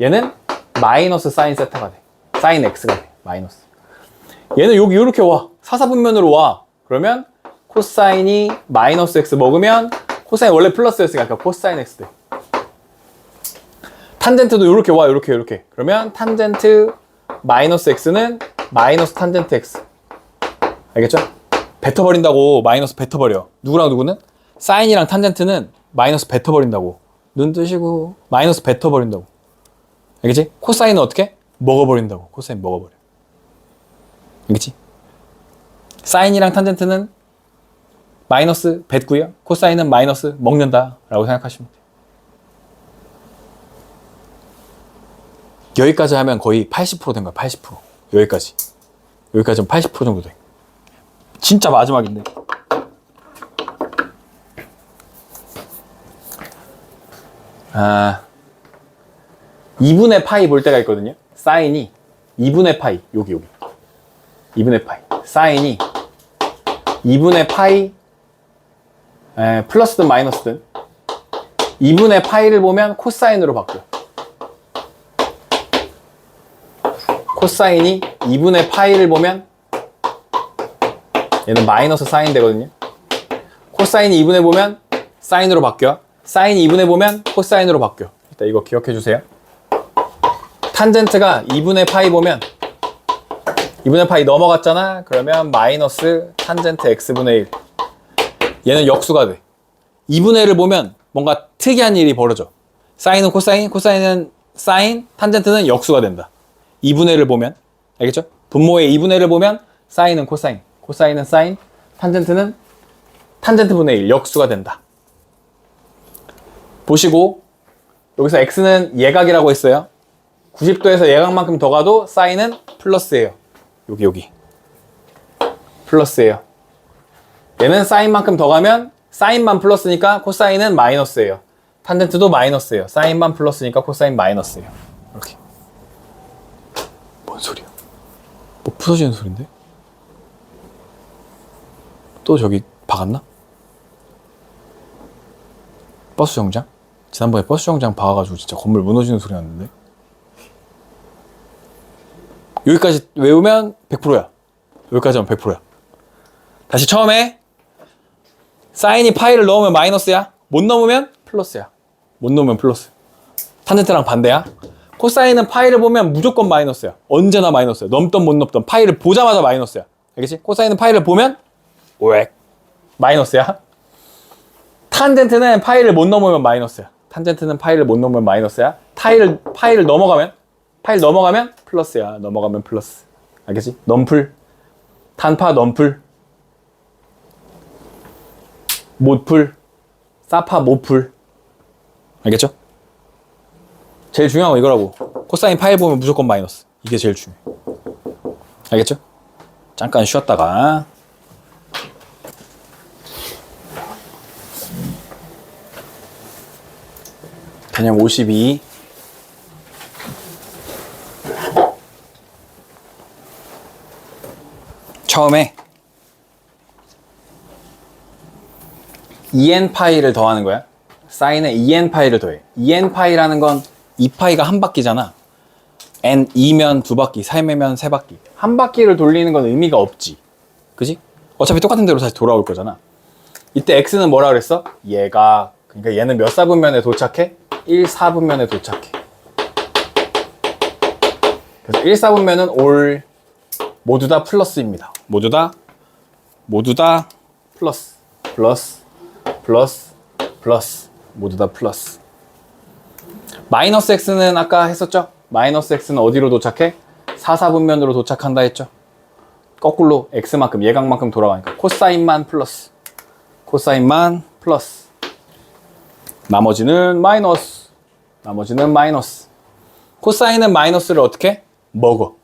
[SPEAKER 1] 얘는 마이너스 사인 세타가 돼. 사인 x가 돼. 마이너스. 얘는 여기 이렇게 와. 사사분면으로 와. 그러면 코사인이 마이너스 x 먹으면 코사인 원래 플러스였으니까 그러니까 코사인 x 돼. 탄젠트도 이렇게 와. 이렇게. 그러면 탄젠트 마이너스 x는 마이너스 탄젠트 x. 알겠죠? 뱉어버린다고. 마이너스 뱉어버려. 누구랑 누구는? 사인이랑 탄젠트는 마이너스 뱉어버린다고. 눈 뜨시고 마이너스 뱉어버린다고. 알겠지? 코사인은 어떻게? 먹어버린다고. 코사인 먹어버려. 알겠지? 사인이랑 탄젠트는 마이너스 뱉고요. 코사인은 마이너스 먹는다 라고 생각하시면 돼요. 여기까지 하면 거의 80% 된 거야. 80%. 여기까지 하면 80% 정도 돼. 진짜 마지막인데. 아, 2분의 파이 볼 때가 있거든요. 사인이 2분의 파이. 여기 2분의 파이. 사인이 2분의 파이 플러스든 마이너스든 2분의 파이를 보면 코사인으로 바뀌어. 코사인이 2분의 파이를 보면 얘는 마이너스 사인 되거든요. 코사인이 2분의 보면 사인으로 바뀌어. 사인이 2분의 보면 코사인으로 바뀌어. 일단 이거 기억해 주세요. 탄젠트가 2분의 파이 보면 2분의 파이 넘어갔잖아. 그러면 마이너스 탄젠트 x분의 1. 얘는 역수가 돼. 2분의 1을 보면 뭔가 특이한 일이 벌어져. 사인은 코사인, 코사인은 사인, 탄젠트는 역수가 된다. 2분의 1을 보면. 알겠죠? 분모의 2분의 1을 보면 사인은 코사인, 코사인은 사인, 탄젠트는 탄젠트분의 1, 역수가 된다. 보시고 여기서 x는 예각이라고 했어요. 90도에서 예각만큼 더 가도 사인은 플러스예요. 여기 플러스예요. 얘는 사인만큼 더 가면 사인만 플러스니까 코사인은 마이너스예요. 탄젠트도 마이너스예요. 사인만 플러스니까 코사인 마이너스예요. 이렇게. 뭔 소리야? 뭐 부서지는 소린데? 또 저기 박았나? 버스 정장? 지난번에 버스 정장 박아가지고 진짜 건물 무너지는 소리 났는데? 여기까지 외우면 100%야. 여기까지 하면 100%야. 다시 처음에 사인이 파이를 넣으면 마이너스야. 못 넣으면 플러스야. 못 넣으면 플러스. 탄젠트랑 반대야. 코사인은 파이를 보면 무조건 마이너스야. 언제나 마이너스야. 넘던 못 넘던 파이를 보자마자 마이너스야. 알겠지? 코사인은 파이를 보면 오액 마이너스야. 탄젠트는 파이를 못 넘으면 마이너스야. 탄젠트는 파이를 못 넘으면 마이너스야. 파이를 넘어가면 플러스야. 넘어가면 플러스. 알겠지? 넘풀. 탄파 넘풀. 못풀. 사파 못풀. 알겠죠? 제일 중요한 건 이거라고. 코사인 파이 보면 무조건 마이너스. 이게 제일 중요해. 알겠죠? 잠깐 쉬었다가 개념 52 처음에 2n파이를 더하는 거야. 사인에 2n파이를 더해. 2n파이라는 건 2파이가 한 바퀴잖아. n 2면 두 바퀴, 3이면 세 바퀴. 한 바퀴를 돌리는 건 의미가 없지. 그지? 어차피 똑같은 대로 다시 돌아올 거잖아. 이때 x는 뭐라 그랬어? 그러니까 얘는 몇 사분면에 도착해? 1, 4분면에 도착해. 그래서 1, 4분면은 모두 다 플러스입니다. 모두 다 플러스. 모두 다 플러스. 마이너스 x는 아까 했었죠? 마이너스 x는 어디로 도착해? 4, 4분면으로 도착한다 했죠? 거꾸로 x만큼, 예각만큼 돌아가니까 코사인만 플러스. 나머지는 마이너스. 코사인은 마이너스를 어떻게? 먹어.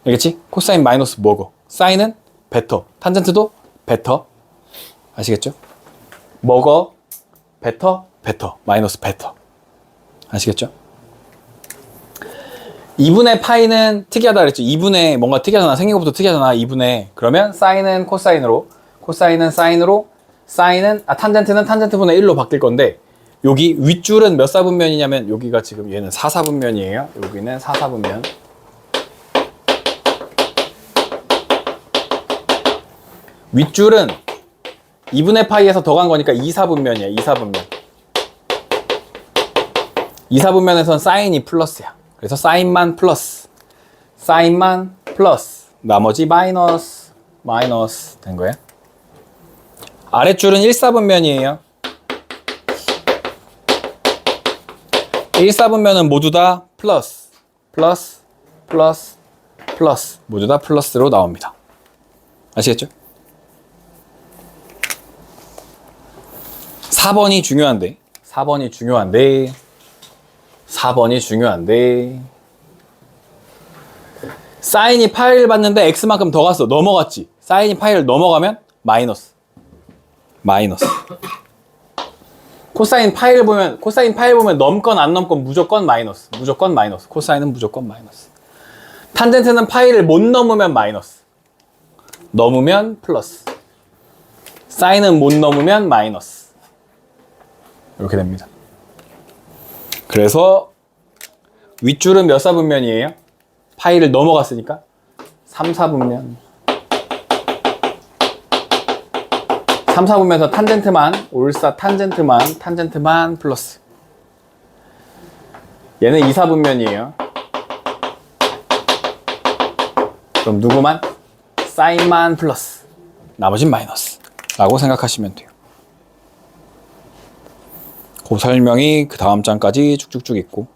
[SPEAKER 1] 알겠지? 코사인 마이너스 먹어. 사인은 뱉어. 탄젠트도 뱉어. 아시겠죠? 먹어, 뱉어, 마이너스 뱉어. 아시겠죠? 2분의 파이는 특이하다 그랬죠? 2분의 뭔가 특이하잖아. 생긴 것부터 특이하잖아. 2분의. 그러면 사인은 코사인으로, 코사인은 사인으로, 탄젠트는 탄젠트분의 1로 바뀔 건데, 여기 윗줄은 몇 사분면이냐면, 여기가 지금 얘는 4사분면이에요. 여기는 4사분면. 윗줄은 2분의 파이에서 더 간 거니까 2사분면이야. 2사분면에선 사인이 플러스야. 그래서 사인만 플러스. 나머지 마이너스 된 거야. 아랫줄은 1사분면이에요. 1사분면은 모두 다 플러스. 모두 다 플러스로 나옵니다. 아시겠죠? 4번이 중요한데 사인이 파이를 봤는데 x만큼 더 갔어. 넘어갔지. 사인이 파이를 넘어가면 마이너스. 코사인 파이를 보면 넘건 안 넘건 무조건 마이너스. 코사인은 무조건 마이너스. 탄젠트는 파이를 못 넘으면 마이너스. 넘으면 플러스. 사인은 못 넘으면 마이너스. 이렇게 됩니다. 그래서 윗줄은 몇 사분면이에요? 파이를 넘어갔으니까 3사분면. 3사분면에서 탄젠트만, 올사 탄젠트만 플러스. 얘는 2사분면이에요. 그럼 누구만? 사인만 플러스. 나머진 마이너스. 라고 생각하시면 돼요. 그 설명이 그 다음 장까지 쭉쭉쭉 있고,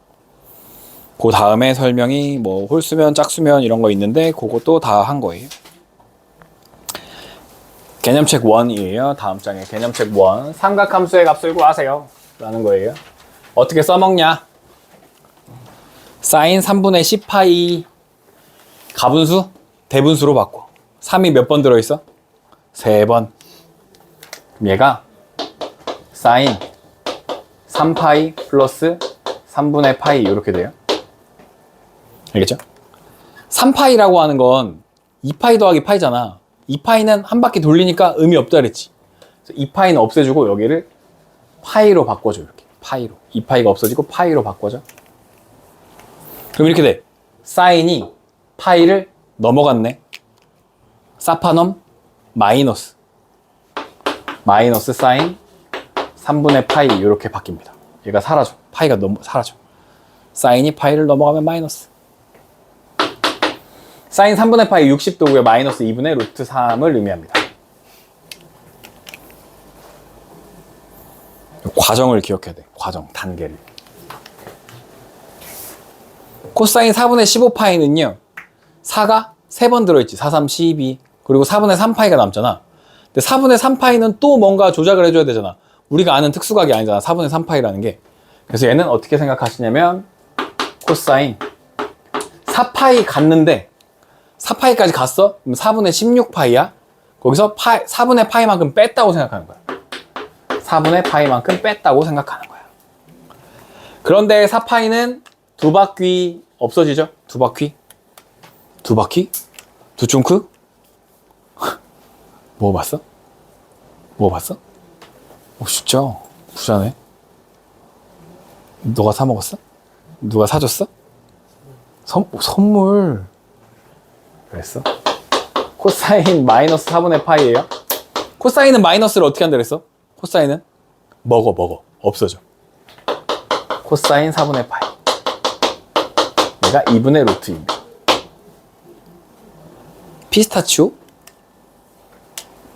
[SPEAKER 1] 그 다음에 설명이 뭐 홀수면 짝수면 이런 거 있는데 그것도 다 한 거예요. 개념책 1이에요. 다음 장에 개념책 1. 삼각함수의 값을 구하세요 라는 거예요. 어떻게 써먹냐? 사인 3분의 10파이 가분수 대분수로 바꿔. 3이 몇 번 들어있어? 3번. 그럼 얘가 사인 3파이 플러스 3분의 파이 이렇게 돼요. 알겠죠? 3파이라고 하는 건 2파이 더하기 파이잖아. 2파이는 한 바퀴 돌리니까 의미 없다 그랬지. 2파이는 없애주고 여기를 파이로 바꿔줘. 이렇게 파이로. 2파이가 없어지고 파이로 바꿔줘. 그럼 이렇게 돼. 사인이 파이를 넘어갔네. 사파넘 마이너스 사인 3분의 파이 이렇게 바뀝니다. 얘가 사라져. 파이가 사라져. 사인이 파이를 넘어가면 마이너스. 사인 3분의 파이 60도고요. 마이너스 2분의 루트 3을 의미합니다. 과정을 기억해야 돼. 과정, 단계를. 코사인 4분의 15파이는요. 4가 3번 들어있지. 4, 3, 12. 그리고 4분의 3파이가 남잖아. 근데 4분의 3파이는 또 뭔가 조작을 해줘야 되잖아. 우리가 아는 특수각이 아니잖아. 4분의 3파이라는 게. 그래서 얘는 어떻게 생각하시냐면 코사인 4파이 갔는데 4파이까지 갔어? 그럼 4분의 16파이야? 거기서 4분의 파이만큼 뺐다고 생각하는 거야. 4분의 파이만큼 뺐다고 생각하는 거야. 그런데 4파이는 두 바퀴 없어지죠? 두 바퀴? 두 바퀴? 두 쫑크? 먹어봤어? 먹어봤어? 진짜 부자네. 너가 사 먹었어? 누가 사줬어? 선물. 그랬어? 코사인 마이너스 4분의 파이예요? 코사인은 마이너스를 어떻게 한다 그랬어? 코사인은 먹어 없어져. 코사인 4분의 파이. 얘가 2분의 루트입니다. 피스타치오?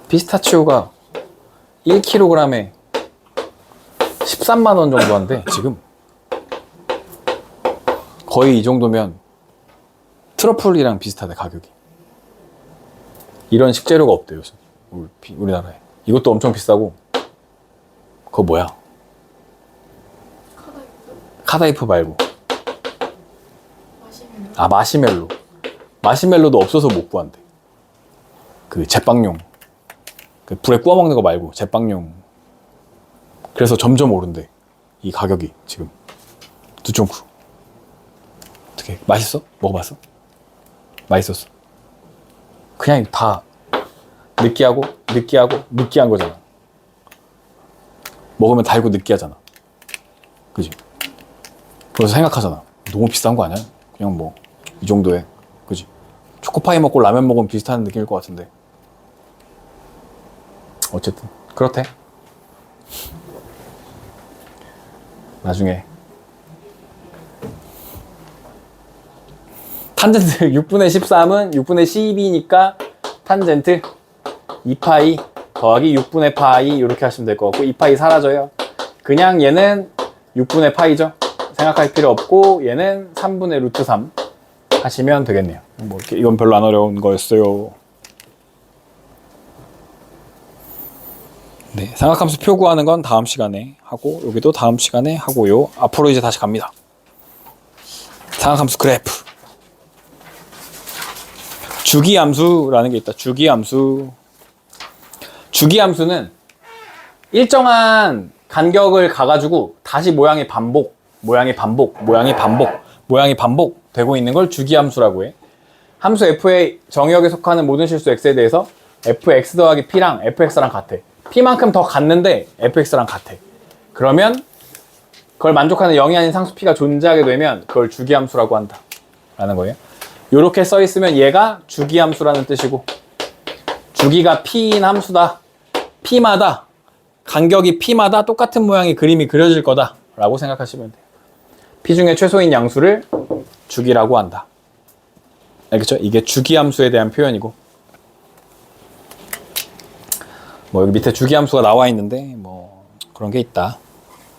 [SPEAKER 1] 피스타치오가 1kg에 13만 원 정도 한대, 지금. 거의 이 정도면 트러플이랑 비슷하대, 가격이. 이런 식재료가 없대, 요즘. 우리나라에. 이것도 엄청 비싸고. 그거 뭐야? 카다이프 말고. 마시멜로. 마시멜로도 없어서 못 구한대. 그 제빵용. 그 불에 구워 먹는 거 말고 제빵용. 그래서 점점 오른대. 이 가격이 지금. 두쫑쿠. 어떻게 맛있어? 먹어봤어? 맛있었어. 그냥 다 느끼하고 느끼한 거잖아. 먹으면 달고 느끼하잖아. 그지? 그래서 생각하잖아. 너무 비싼 거 아니야? 그냥 뭐 이 정도에. 그지? 초코파이 먹고 라면 먹으면 비슷한 느낌일 것 같은데. 어쨌든 그렇대. 나중에 탄젠트 6분의 13은 6분의 12니까 탄젠트 2파이 더하기 6분의 파이 이렇게 하시면 될 것 같고, 2파이 사라져요. 그냥 얘는 6분의 파이죠. 생각할 필요 없고 얘는 3분의 루트 3 하시면 되겠네요. 뭐 이렇게 이건 별로 안 어려운 거였어요. 네, 삼각함수 표 구하는 건 다음 시간에 하고, 여기도 다음 시간에 하고요. 앞으로 이제 다시 갑니다. 삼각함수 그래프. 주기함수라는 게 있다. 주기함수. 주기함수는 일정한 간격을 가가지고 다시 모양이 반복되고 있는 걸 주기함수라고 해. 함수 f의 정의역에 속하는 모든 실수 x에 대해서 fx 더하기 p랑 fx랑 같아. p만큼 더 같는데 fx랑 같아. 그러면 그걸 만족하는 0이 아닌 상수 p가 존재하게 되면 그걸 주기함수라고 한다 라는 거예요. 이렇게 써 있으면 얘가 주기함수라는 뜻이고, 주기가 p인 함수다. p마다, 간격이 p마다 똑같은 모양의 그림이 그려질 거다 라고 생각하시면 돼요. p 중에 최소인 양수를 주기라고 한다. 알겠죠? 이게 주기함수에 대한 표현이고, 뭐 여기 밑에 주기함수가 나와 있는데 뭐 그런 게 있다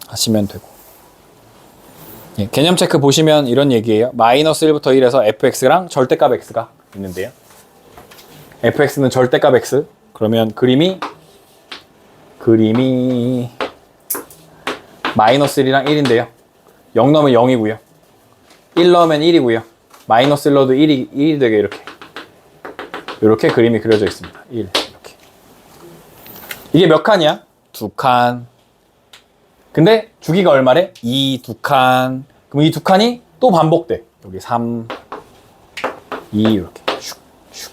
[SPEAKER 1] 하시면 되고. 예, 개념 체크 보시면 이런 얘기예요. 마이너스 1부터 1에서 fx랑 절대값 x가 있는데요. fx는 절대값 x. 그러면 그림이 마이너스 1이랑 1인데요. 0 넣으면 0이고요. 1 넣으면 1이고요. 마이너스 1 넣어도 1이 되게 이렇게 그림이 그려져 있습니다. 1 이렇게. 이게 몇 칸이야? 2칸. 근데 주기가 얼마래? 2, 2칸. 그럼 이 2칸이 또 반복돼. 여기 3, 2 이렇게 슉, 슉.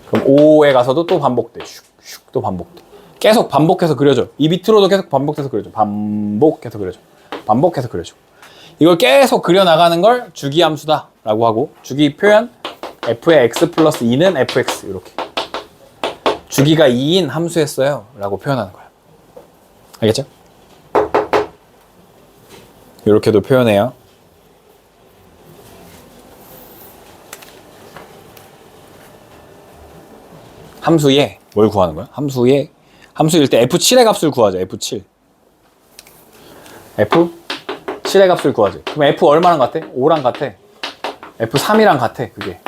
[SPEAKER 1] 그럼 5에 가서도 또 반복돼. 슉, 슉, 또 반복돼. 계속 반복해서 그려져. 이 밑으로도 계속 반복해서 그려져. 반복해서 그려져. 반복해서 그려져. 이걸 계속 그려나가는 걸 주기함수다라고 하고, 주기 표현 f의 x 플러스 2는 fx 이렇게. 주기가 2인 함수였어요 라고 표현하는 거야. 알겠죠? 이렇게도 표현해요. 함수에 뭘 구하는 거야? 함수일 때 f7의 값을 구하자. f7. f7의 값을 구하자. 그럼 f 얼마랑 같아? 5랑 같아. f3이랑 같아. 그게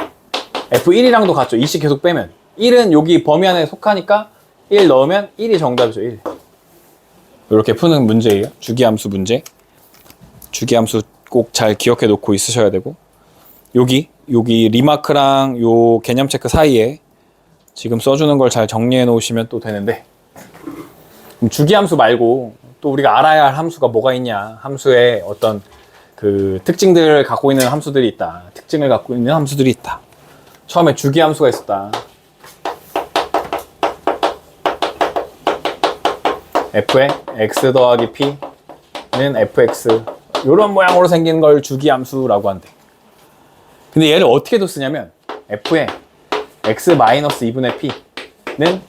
[SPEAKER 1] f1이랑도 같죠. 2씩 계속 빼면 1은 여기 범위 안에 속하니까 1 넣으면 1이 정답이죠. 1. 이렇게 푸는 문제예요. 주기함수 문제. 주기함수 꼭 잘 기억해 놓고 있으셔야 되고, 여기 여기 리마크랑 요 개념 체크 사이에 지금 써주는 걸 잘 정리해 놓으시면 또 되는데, 주기함수 말고 또 우리가 알아야 할 함수가 뭐가 있냐, 함수의 어떤 그 특징들을 갖고 있는 함수들이 있다, 특징을 갖고 있는 함수들이 있다. 처음에 주기함수가 있었다. f의 x 더하기 p는 fx, 이런 모양으로 생긴 걸 주기함수라고 한대. 근데 얘를 어떻게도 쓰냐면 f의 x 마이너스 2분의 p는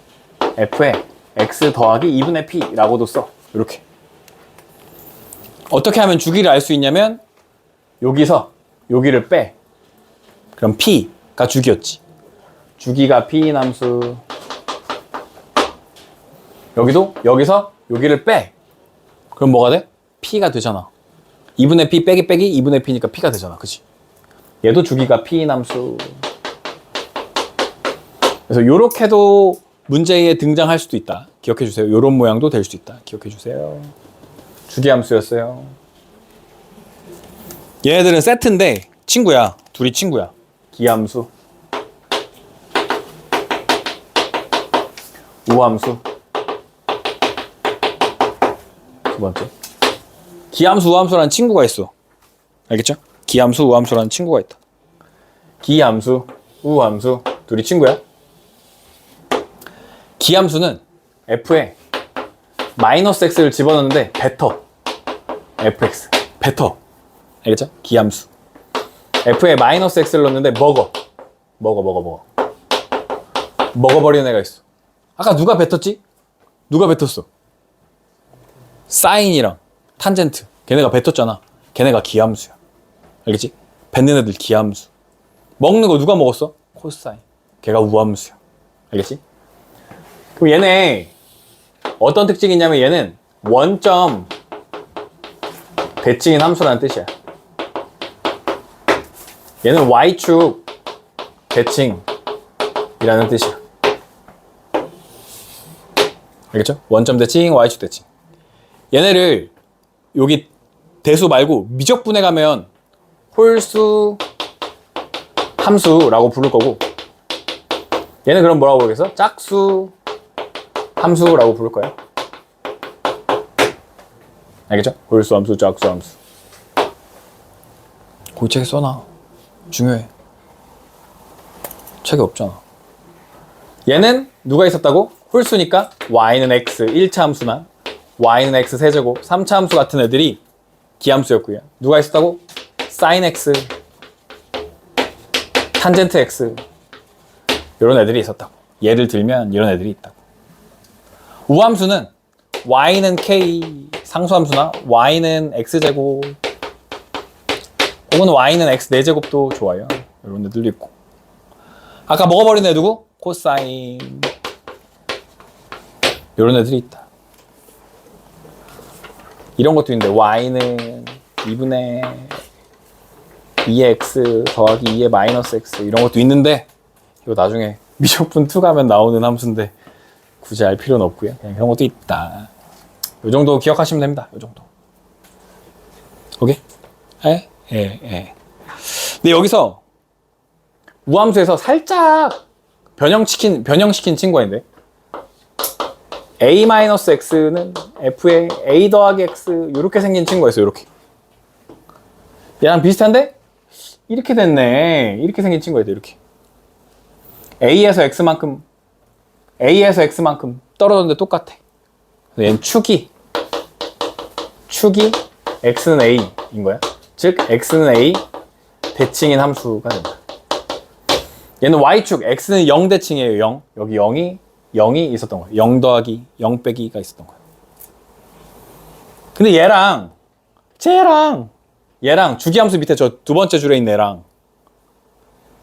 [SPEAKER 1] f의 x 더하기 2분의 p라고도 써. 이렇게. 어떻게 하면 주기를 알 수 있냐면 여기서 여기를 빼. 그럼 p가 주기였지. 주기가 p인 함수. 여기도 여기서 여기를 빼. 그럼 뭐가 돼? p가 되잖아. 2분의 p 빼기 2분의 p니까 p가 되잖아. 그치? 얘도 주기가 p인 함수. 그래서 요렇게도 문제에 등장할 수도 있다. 기억해 주세요. 요런 모양도 될 수 있다. 기억해 주세요. 주기함수였어요. 얘네들은 세트인데 친구야. 둘이 친구야. 기함수, 우함수. 두 번째. 기함수, 우함수라는 친구가 있어. 알겠죠? 기함수, 우함수라는 친구가 있다. 기함수, 우함수. 둘이 친구야. 기함수는 f에 마이너스 x를 집어넣는데 뱉어. fx. 뱉어. 알겠죠? 기함수. f에 마이너스 x를 넣는데 먹어버리는 애가 있어. 아까 누가 뱉었지? 누가 뱉었어? 사인이랑 탄젠트. 걔네가 뱉었잖아. 걔네가 기함수야. 알겠지? 뱉는 애들 기함수. 먹는 거 누가 먹었어? 코사인. 걔가 우함수야. 알겠지? 그럼 얘네 어떤 특징이 있냐면 얘는 원점 대칭인 함수라는 뜻이야. 얘는 y축 대칭이라는 뜻이야. 알겠죠? 원점 대칭, y축 대칭. 얘네를 여기 대수 말고 미적분해 가면 홀수 함수라고 부를 거고, 얘는 그럼 뭐라고 부르겠어? 짝수 함수라고 부를 거야. 알겠죠? 홀수 함수, 짝수 함수. 거기 책에 써놔. 중요해. 책에 없잖아. 얘는 누가 있었다고? 홀수니까 y는 x 1차 함수나 y는 x 세제곱 3차 함수 같은 애들이 기함수였고요. 누가 있었다고? sin x, 탄젠트 x, 이런 애들이 있었다고. 예를 들면 이런 애들이 있다고. 우함수는 y는 k 상수함수나 y는 x제곱 혹은 y는 x 4제곱도 좋아요. 이런 애들도 있고. 아까 먹어버린 애 누구? 코사인. 이런 애들이 있다. 이런 것도 있는데 y는 2분의 2의 x 더하기 2의 마이너스 x, 이런 것도 있는데 이거 나중에 미적분 2 가면 나오는 함수인데 굳이 알 필요는 없고요. 그냥 이런 것도 있다. 이 정도 기억하시면 됩니다. 이 정도. 오케이? 근데 여기서 우함수에서 살짝 변형시킨 친구가 있는데, a-x는 f의 a 더하기 x 이렇게 생긴 친구가 있어요. 이렇게. 얘랑 비슷한데 이렇게 됐네. 이렇게 생긴 친구가 있대. 이렇게. a에서 x만큼 떨어졌는데 똑같아. 얘는 축이 x는 a인 거야. 즉 x는 a 대칭인 함수가 된다. 얘는 y축 x는 0 대칭이에요. 0. 여기 0이 있었던 거야. 0 더하기 0 빼기가 있었던 거야. 근데 얘랑 주기함수 밑에 저 두 번째 줄에 있는 애랑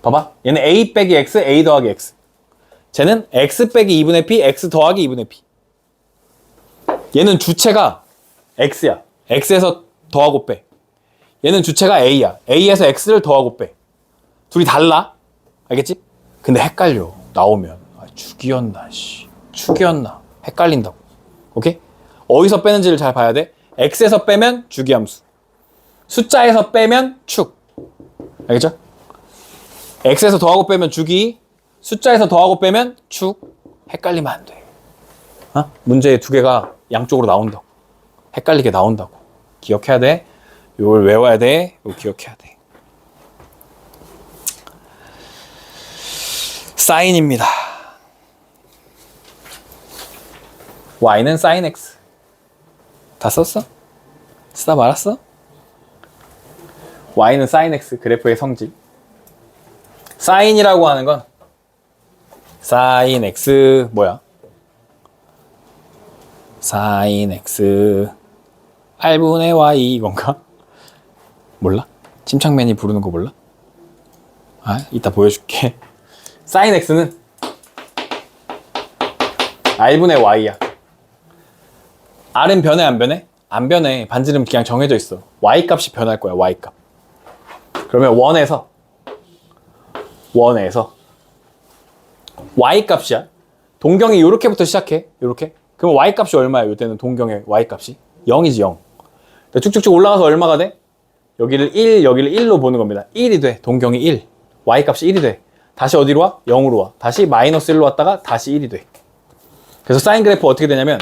[SPEAKER 1] 봐봐. 얘는 a 빼기 x, a 더하기 x. 쟤는 x 빼기 2분의 p, x 더하기 2분의 p. 얘는 주체가 x야. x에서 더하고 빼. 얘는 주체가 a야. a에서 x를 더하고 빼. 둘이 달라. 알겠지? 근데 헷갈려. 나오면. 축이었나, 축이었나. 헷갈린다고. 오케이? 어디서 빼는지를 잘 봐야 돼. x에서 빼면 주기함수. 숫자에서 빼면 축. 알겠죠? x에서 더하고 빼면 주기, 숫자에서 더하고 빼면 축. 헷갈리면 안 돼. 어? 문제의 두 개가 양쪽으로 나온다고. 헷갈리게 나온다고. 기억해야 돼. 이걸 외워야 돼. 이거 기억해야 돼. 사인입니다. y는 sin x. 다 썼어? 쓰다 말았어? y는 sin x, 그래프의 성질. 사인이라고 하는 건 sin x 뭐야? sin x r분의 y 이건가? 몰라? 침착맨이 부르는 거 몰라? 아, 이따 보여줄게. sin x는 r분의 y야. r은 변해 안 변해? 안 변해. 반지름 그냥 정해져 있어. y 값이 변할 거야, y 값. 그러면 원에서 y 값이야. 동경이 이렇게부터 시작해. 이렇게. 그럼 y 값이 얼마야? 이때는 동경의 y 값이 0이지 0. 쭉쭉쭉 올라가서 얼마가 돼? 여기를 1, 여기를 1로 보는 겁니다. 1이 돼. 동경이 1. y 값이 1이 돼. 다시 어디로 와? 0으로 와. 다시 마이너스 1로 왔다가 다시 1이 돼. 그래서 사인 그래프 어떻게 되냐면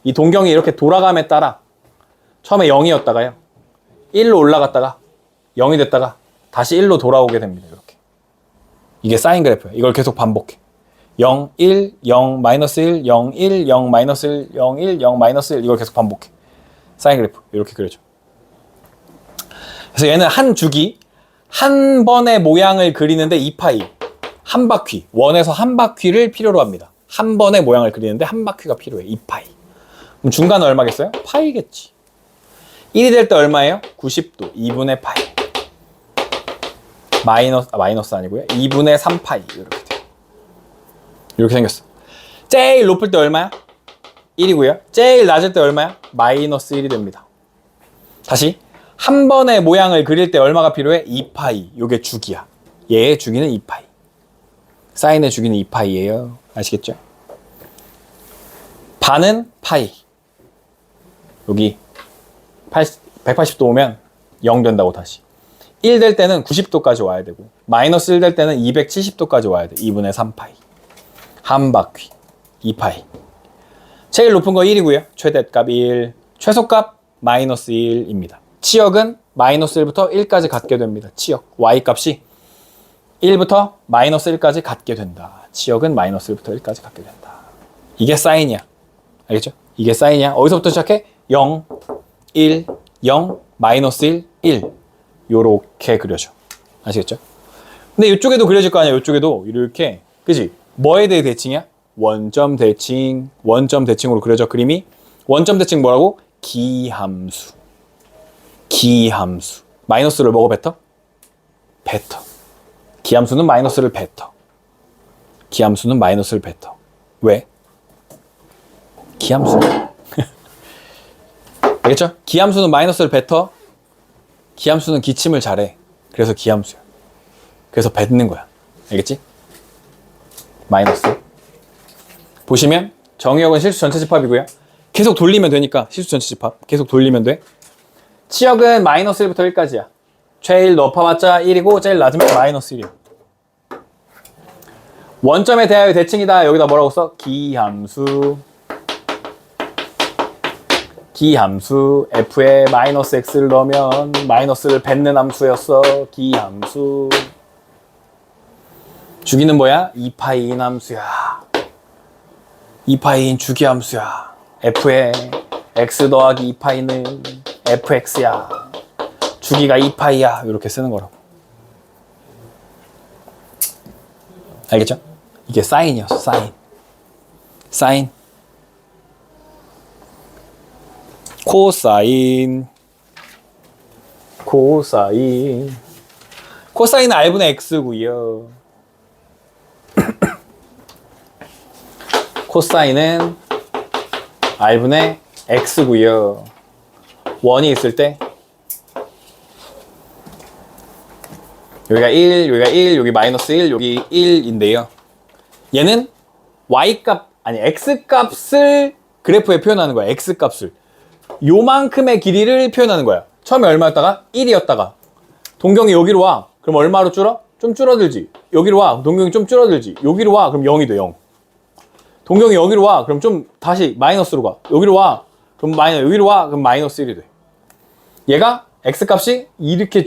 [SPEAKER 1] 이 동경이 이렇게 돌아감에 따라 처음에 0이었다가요. 1로 올라갔다가 0이 됐다가 다시 1로 돌아오게 됩니다. 이렇게. 이게 사인 그래프야. 이걸 계속 반복해. 0, 1, 0, 마이너스 1, 0, 1, 0, 마이너스 1, 0, 1, 0, 마이너스 1 이걸 계속 반복해. 사인 그래프. 이렇게 그려줘. 그래서 얘는 한 주기, 한 번의 모양을 그리는데 2파이. 한 바퀴. 원에서 한 바퀴를 필요로 합니다. 한 번의 모양을 그리는데 한 바퀴가 필요해. 2파이. 그럼 중간은 얼마겠어요? 파이겠지. 1이 될 때 얼마예요? 90도. 2분의 파이. 마이너스 아니고요. 2분의 3파이. 이렇게 돼요. 이렇게 생겼어. 제일 높을 때 얼마야? 1이고요. 제일 낮을 때 얼마야? 마이너스 1이 됩니다. 다시. 한 번의 모양을 그릴 때 얼마가 필요해? 2파이. 요게 주기야. 얘의 주기는 2파이. 사인의 주기는 2파이예요. 아시겠죠? 반은 파이. 여기 180도 오면 0 된다고 다시. 1 될 때는 90도까지 와야 되고 마이너스 1 될 때는 270도까지 와야 돼. 2분의 3파이. 한 바퀴. 2파이. 제일 높은 거 1이고요. 최대값 1. 최소값 마이너스 1입니다. 치역은 마이너스 1부터 1까지 갖게 됩니다. 치역. y값이 1부터 마이너스 1까지 갖게 된다. 치역은 마이너스 1부터 1까지 갖게 된다. 이게 사인이야. 알겠죠? 이게 사인이야. 어디서부터 시작해? 0, 1, 0, 마이너스 1, 1. 요렇게 그려줘. 아시겠죠? 근데 이쪽에도 그려질 거 아니야. 이쪽에도 이렇게. 그지? 뭐에 대해 대칭이야? 원점 대칭. 원점 대칭으로 그려져. 그림이. 원점 대칭 뭐라고? 기함수. 기함수. 마이너스를 뭐고 뱉어? 뱉어. 기함수는 마이너스를 뱉어. 기함수는 마이너스를 뱉어. 왜? 기함수. 알겠죠? 기함수는 마이너스를 뱉어. 기함수는 기침을 잘해. 그래서 기함수야. 그래서 뱉는 거야. 알겠지? 마이너스. 보시면 정의역은 실수 전체 집합이고요. 계속 돌리면 되니까 실수 전체 집합. 계속 돌리면 돼. 치역은 마이너스 1부터 1까지야. 제일 높아봤자 1이고 제일 낮으면 마이너스 1이야. 원점에 대하여 대칭이다. 여기다 뭐라고 써? 기함수. 기함수. f에 마이너스 x를 넣으면 마이너스를 뱉는 함수였어. 기함수. 주기는 뭐야? 2파이인 함수야. 2파이인 주기함수야. f에 x 더하기 2파이는 fx야. 주기가 2파이야. 이렇게 쓰는 거라고. 알겠죠? 이게 사인이었어. 사인. 사인. 코사인. 코사인. 코사인은 r분의 x고요. 코사인은 r분의 x고요. 원이 있을 때 여기가 1, 여기가 1, 여기 마이너스 1, 여기 1인데요. 얘는 y값, 아니 x값을 그래프에 표현하는 거야. x값을. 요만큼의 길이를 표현하는 거야. 처음에 얼마였다가 1이었다가 동경이 여기로 와. 그럼 얼마로 줄어? 좀 줄어들지. 여기로 와. 동경이 좀 줄어들지. 여기로 와. 그럼 0이 돼, 0. 동경이 여기로 와. 그럼 좀 다시 마이너스로 가. 여기로 와. 그럼 여기로 와. 그럼 마이너스 1이 돼. 얘가 x값이 이렇게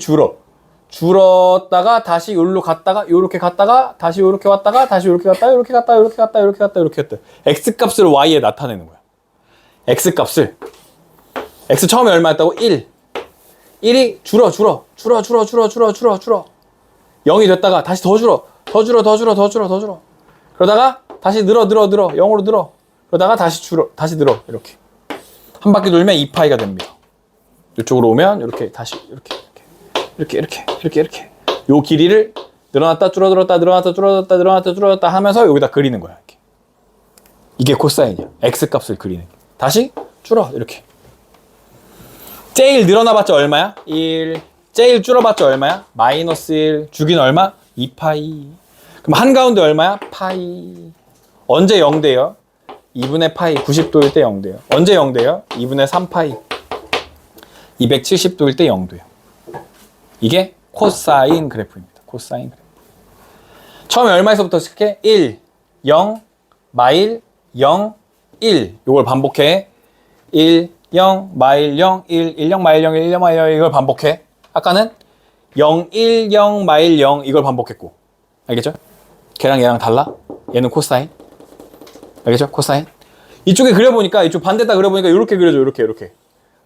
[SPEAKER 1] 줄었다가 다시 여기로 갔다가 요렇게 갔다가 다시 요렇게 왔다가 다시 요렇게 갔다가 요렇게 갔다가 요렇게 갔다가 요렇게 갔다가 요렇게 갔다. x값을 y에 나타내는 거야. x값을 x 처음에 얼마였다고? 1. 1이 줄어. 0이 됐다가 다시 더 줄어. 그러다가 다시 늘어. 0으로 늘어. 그러다가 다시 늘어. 이렇게. 한 바퀴 돌면 2파이가 됩니다. 이쪽으로 오면 이렇게 다시 이렇게. 요 길이를 늘어났다 줄어들었다 하면서 여기다 그리는 거야. 이렇게. 이게 코사인이야. x값을 그리는 게. 다시 줄어. 이렇게. 제일 늘어나봤자 얼마야? 1. 제일 줄어봤자 얼마야? 마이너스 1. 주긴 얼마? 2파이. 그럼 한가운데 얼마야? 파이. 언제 0 돼요? 2분의 파이. 90도일 때 0 돼요. 언제 0 돼요? 2분의 3파이. 270도일 때 0 돼요. 이게 코사인 그래프입니다. 코사인 그래프. 처음에 얼마에서부터 시작해? 1, 0, 마일, 0, 1. 이걸 반복해. 1, 0, 마일, 0, 1, 1, 0, 마일, 0, 1, 0, 마일, 0 이걸 반복해. 아까는 0, 1, 0, 마일, 0 이걸 반복했고. 알겠죠? 걔랑 얘랑 달라? 얘는 코사인. 알겠죠? 코사인. 이쪽에 그려보니까, 이쪽 반대다 그려보니까 이렇게 그려줘. 이렇게.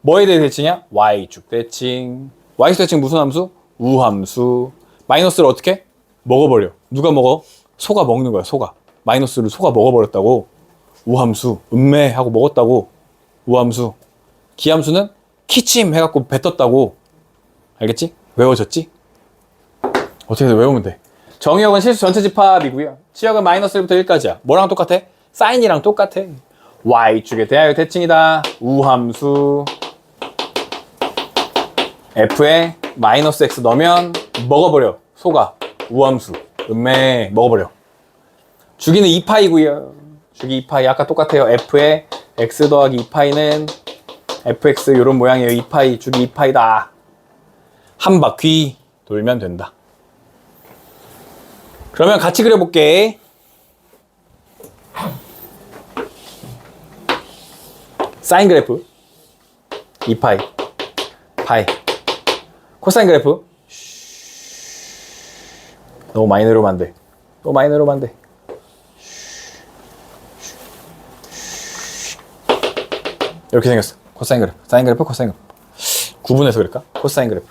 [SPEAKER 1] 뭐에 대해 대칭이야? y축 대칭. y축 대칭 무슨 함수? 우함수. 마이너스를 어떻게? 먹어버려. 누가 먹어? 소가 먹는 거야, 소가. 마이너스를 소가 먹어버렸다고. 우함수. 하고 먹었다고. 우함수. 기함수는 키침 해갖고 뱉었다고. 알겠지? 외워졌지? 어떻게든 외우면 돼. 정의역은 실수 전체 집합이고요. 치역은 마이너스 1부터 1까지야. 뭐랑 똑같아? 사인이랑 똑같아. y축에 대하여 대칭이다. 우함수. f에 마이너스 x 넣으면 먹어버려. 소가. 우함수. 먹어버려. 주기는 2파이고요. 주기 2파이. 아까 똑같아요. f에 x 더하기 2파이는 fx 요런 모양이에요. 2파이. 주기 2파이다. 한 바퀴 돌면 된다. 그러면 같이 그려볼게. 사인 그래프 2파이 파이. 코사인 그래프 너무 많이 내려오면 안 돼. 이렇게 생겼어. 코사인 그래프. 사인 그래프, 코사인 그래프. 구분해서 그럴까? 코사인 그래프.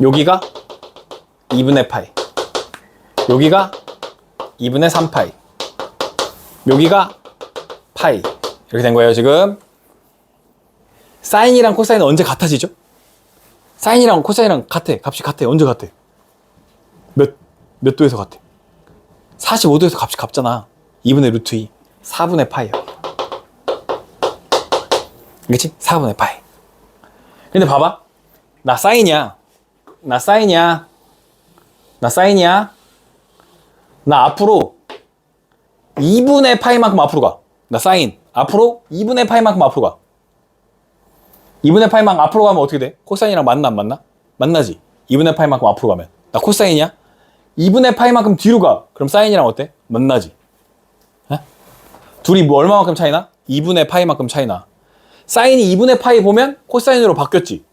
[SPEAKER 1] 여기가 2분의 파이. 여기가 2분의 3파이. 여기가 파이. 이렇게 된 거예요, 지금. 사인이랑 코사인은 언제 같아지죠? 사인이랑 코사인이랑 같아. 값이 같아. 언제 같아? 몇 도에서 같아? 45도에서 값이 같잖아. 2분의 루트 2. 4분의 파이야. 그치? 4분의 파이. 근데 봐봐. 나 사인이야. 나 앞으로 2분의 파이만큼 앞으로 가. 나 사인. 앞으로 2분의 파이만큼 앞으로 가. 2분의 파이만큼 앞으로 가면 어떻게 돼? 코사인이랑 만나, 안 만나? 만나지. 2분의 파이만큼 앞으로 가면. 나 코사인이야? 2분의 파이만큼 뒤로 가. 그럼 사인이랑 어때? 만나지. 에? 둘이 뭐 얼마만큼 차이나? 2분의 파이만큼 차이나. 사인이 2분의 파이 보면 코사인으로 바뀌었지.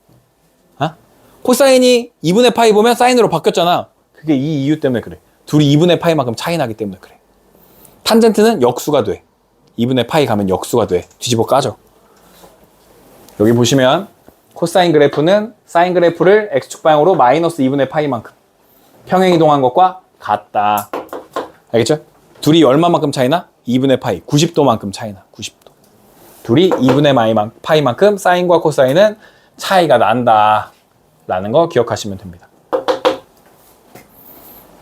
[SPEAKER 1] 코사인이 2분의 파이 보면 사인으로 바뀌었잖아. 그게 이 이유 때문에 그래. 둘이 2분의 파이만큼 차이 나기 때문에 그래. 탄젠트는 역수가 돼. 2분의 파이 가면 역수가 돼. 뒤집어 까져. 여기 보시면 코사인 그래프는 사인 그래프를 x축 방향으로 마이너스 2분의 파이만큼 평행이동한 것과 같다. 알겠죠? 둘이 얼마만큼 차이나? 2분의 파이. 90도만큼 차이나. 90도. 둘이 2분의 파이만큼 사인과 코사인은 차이가 난다. 라는 거 기억하시면 됩니다.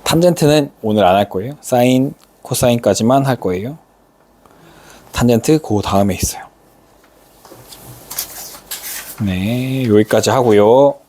[SPEAKER 1] 탄젠트는 오늘 안 할 거예요. 사인, 코사인까지만 할 거예요. 탄젠트 그 다음에 있어요. 네, 여기까지 하고요.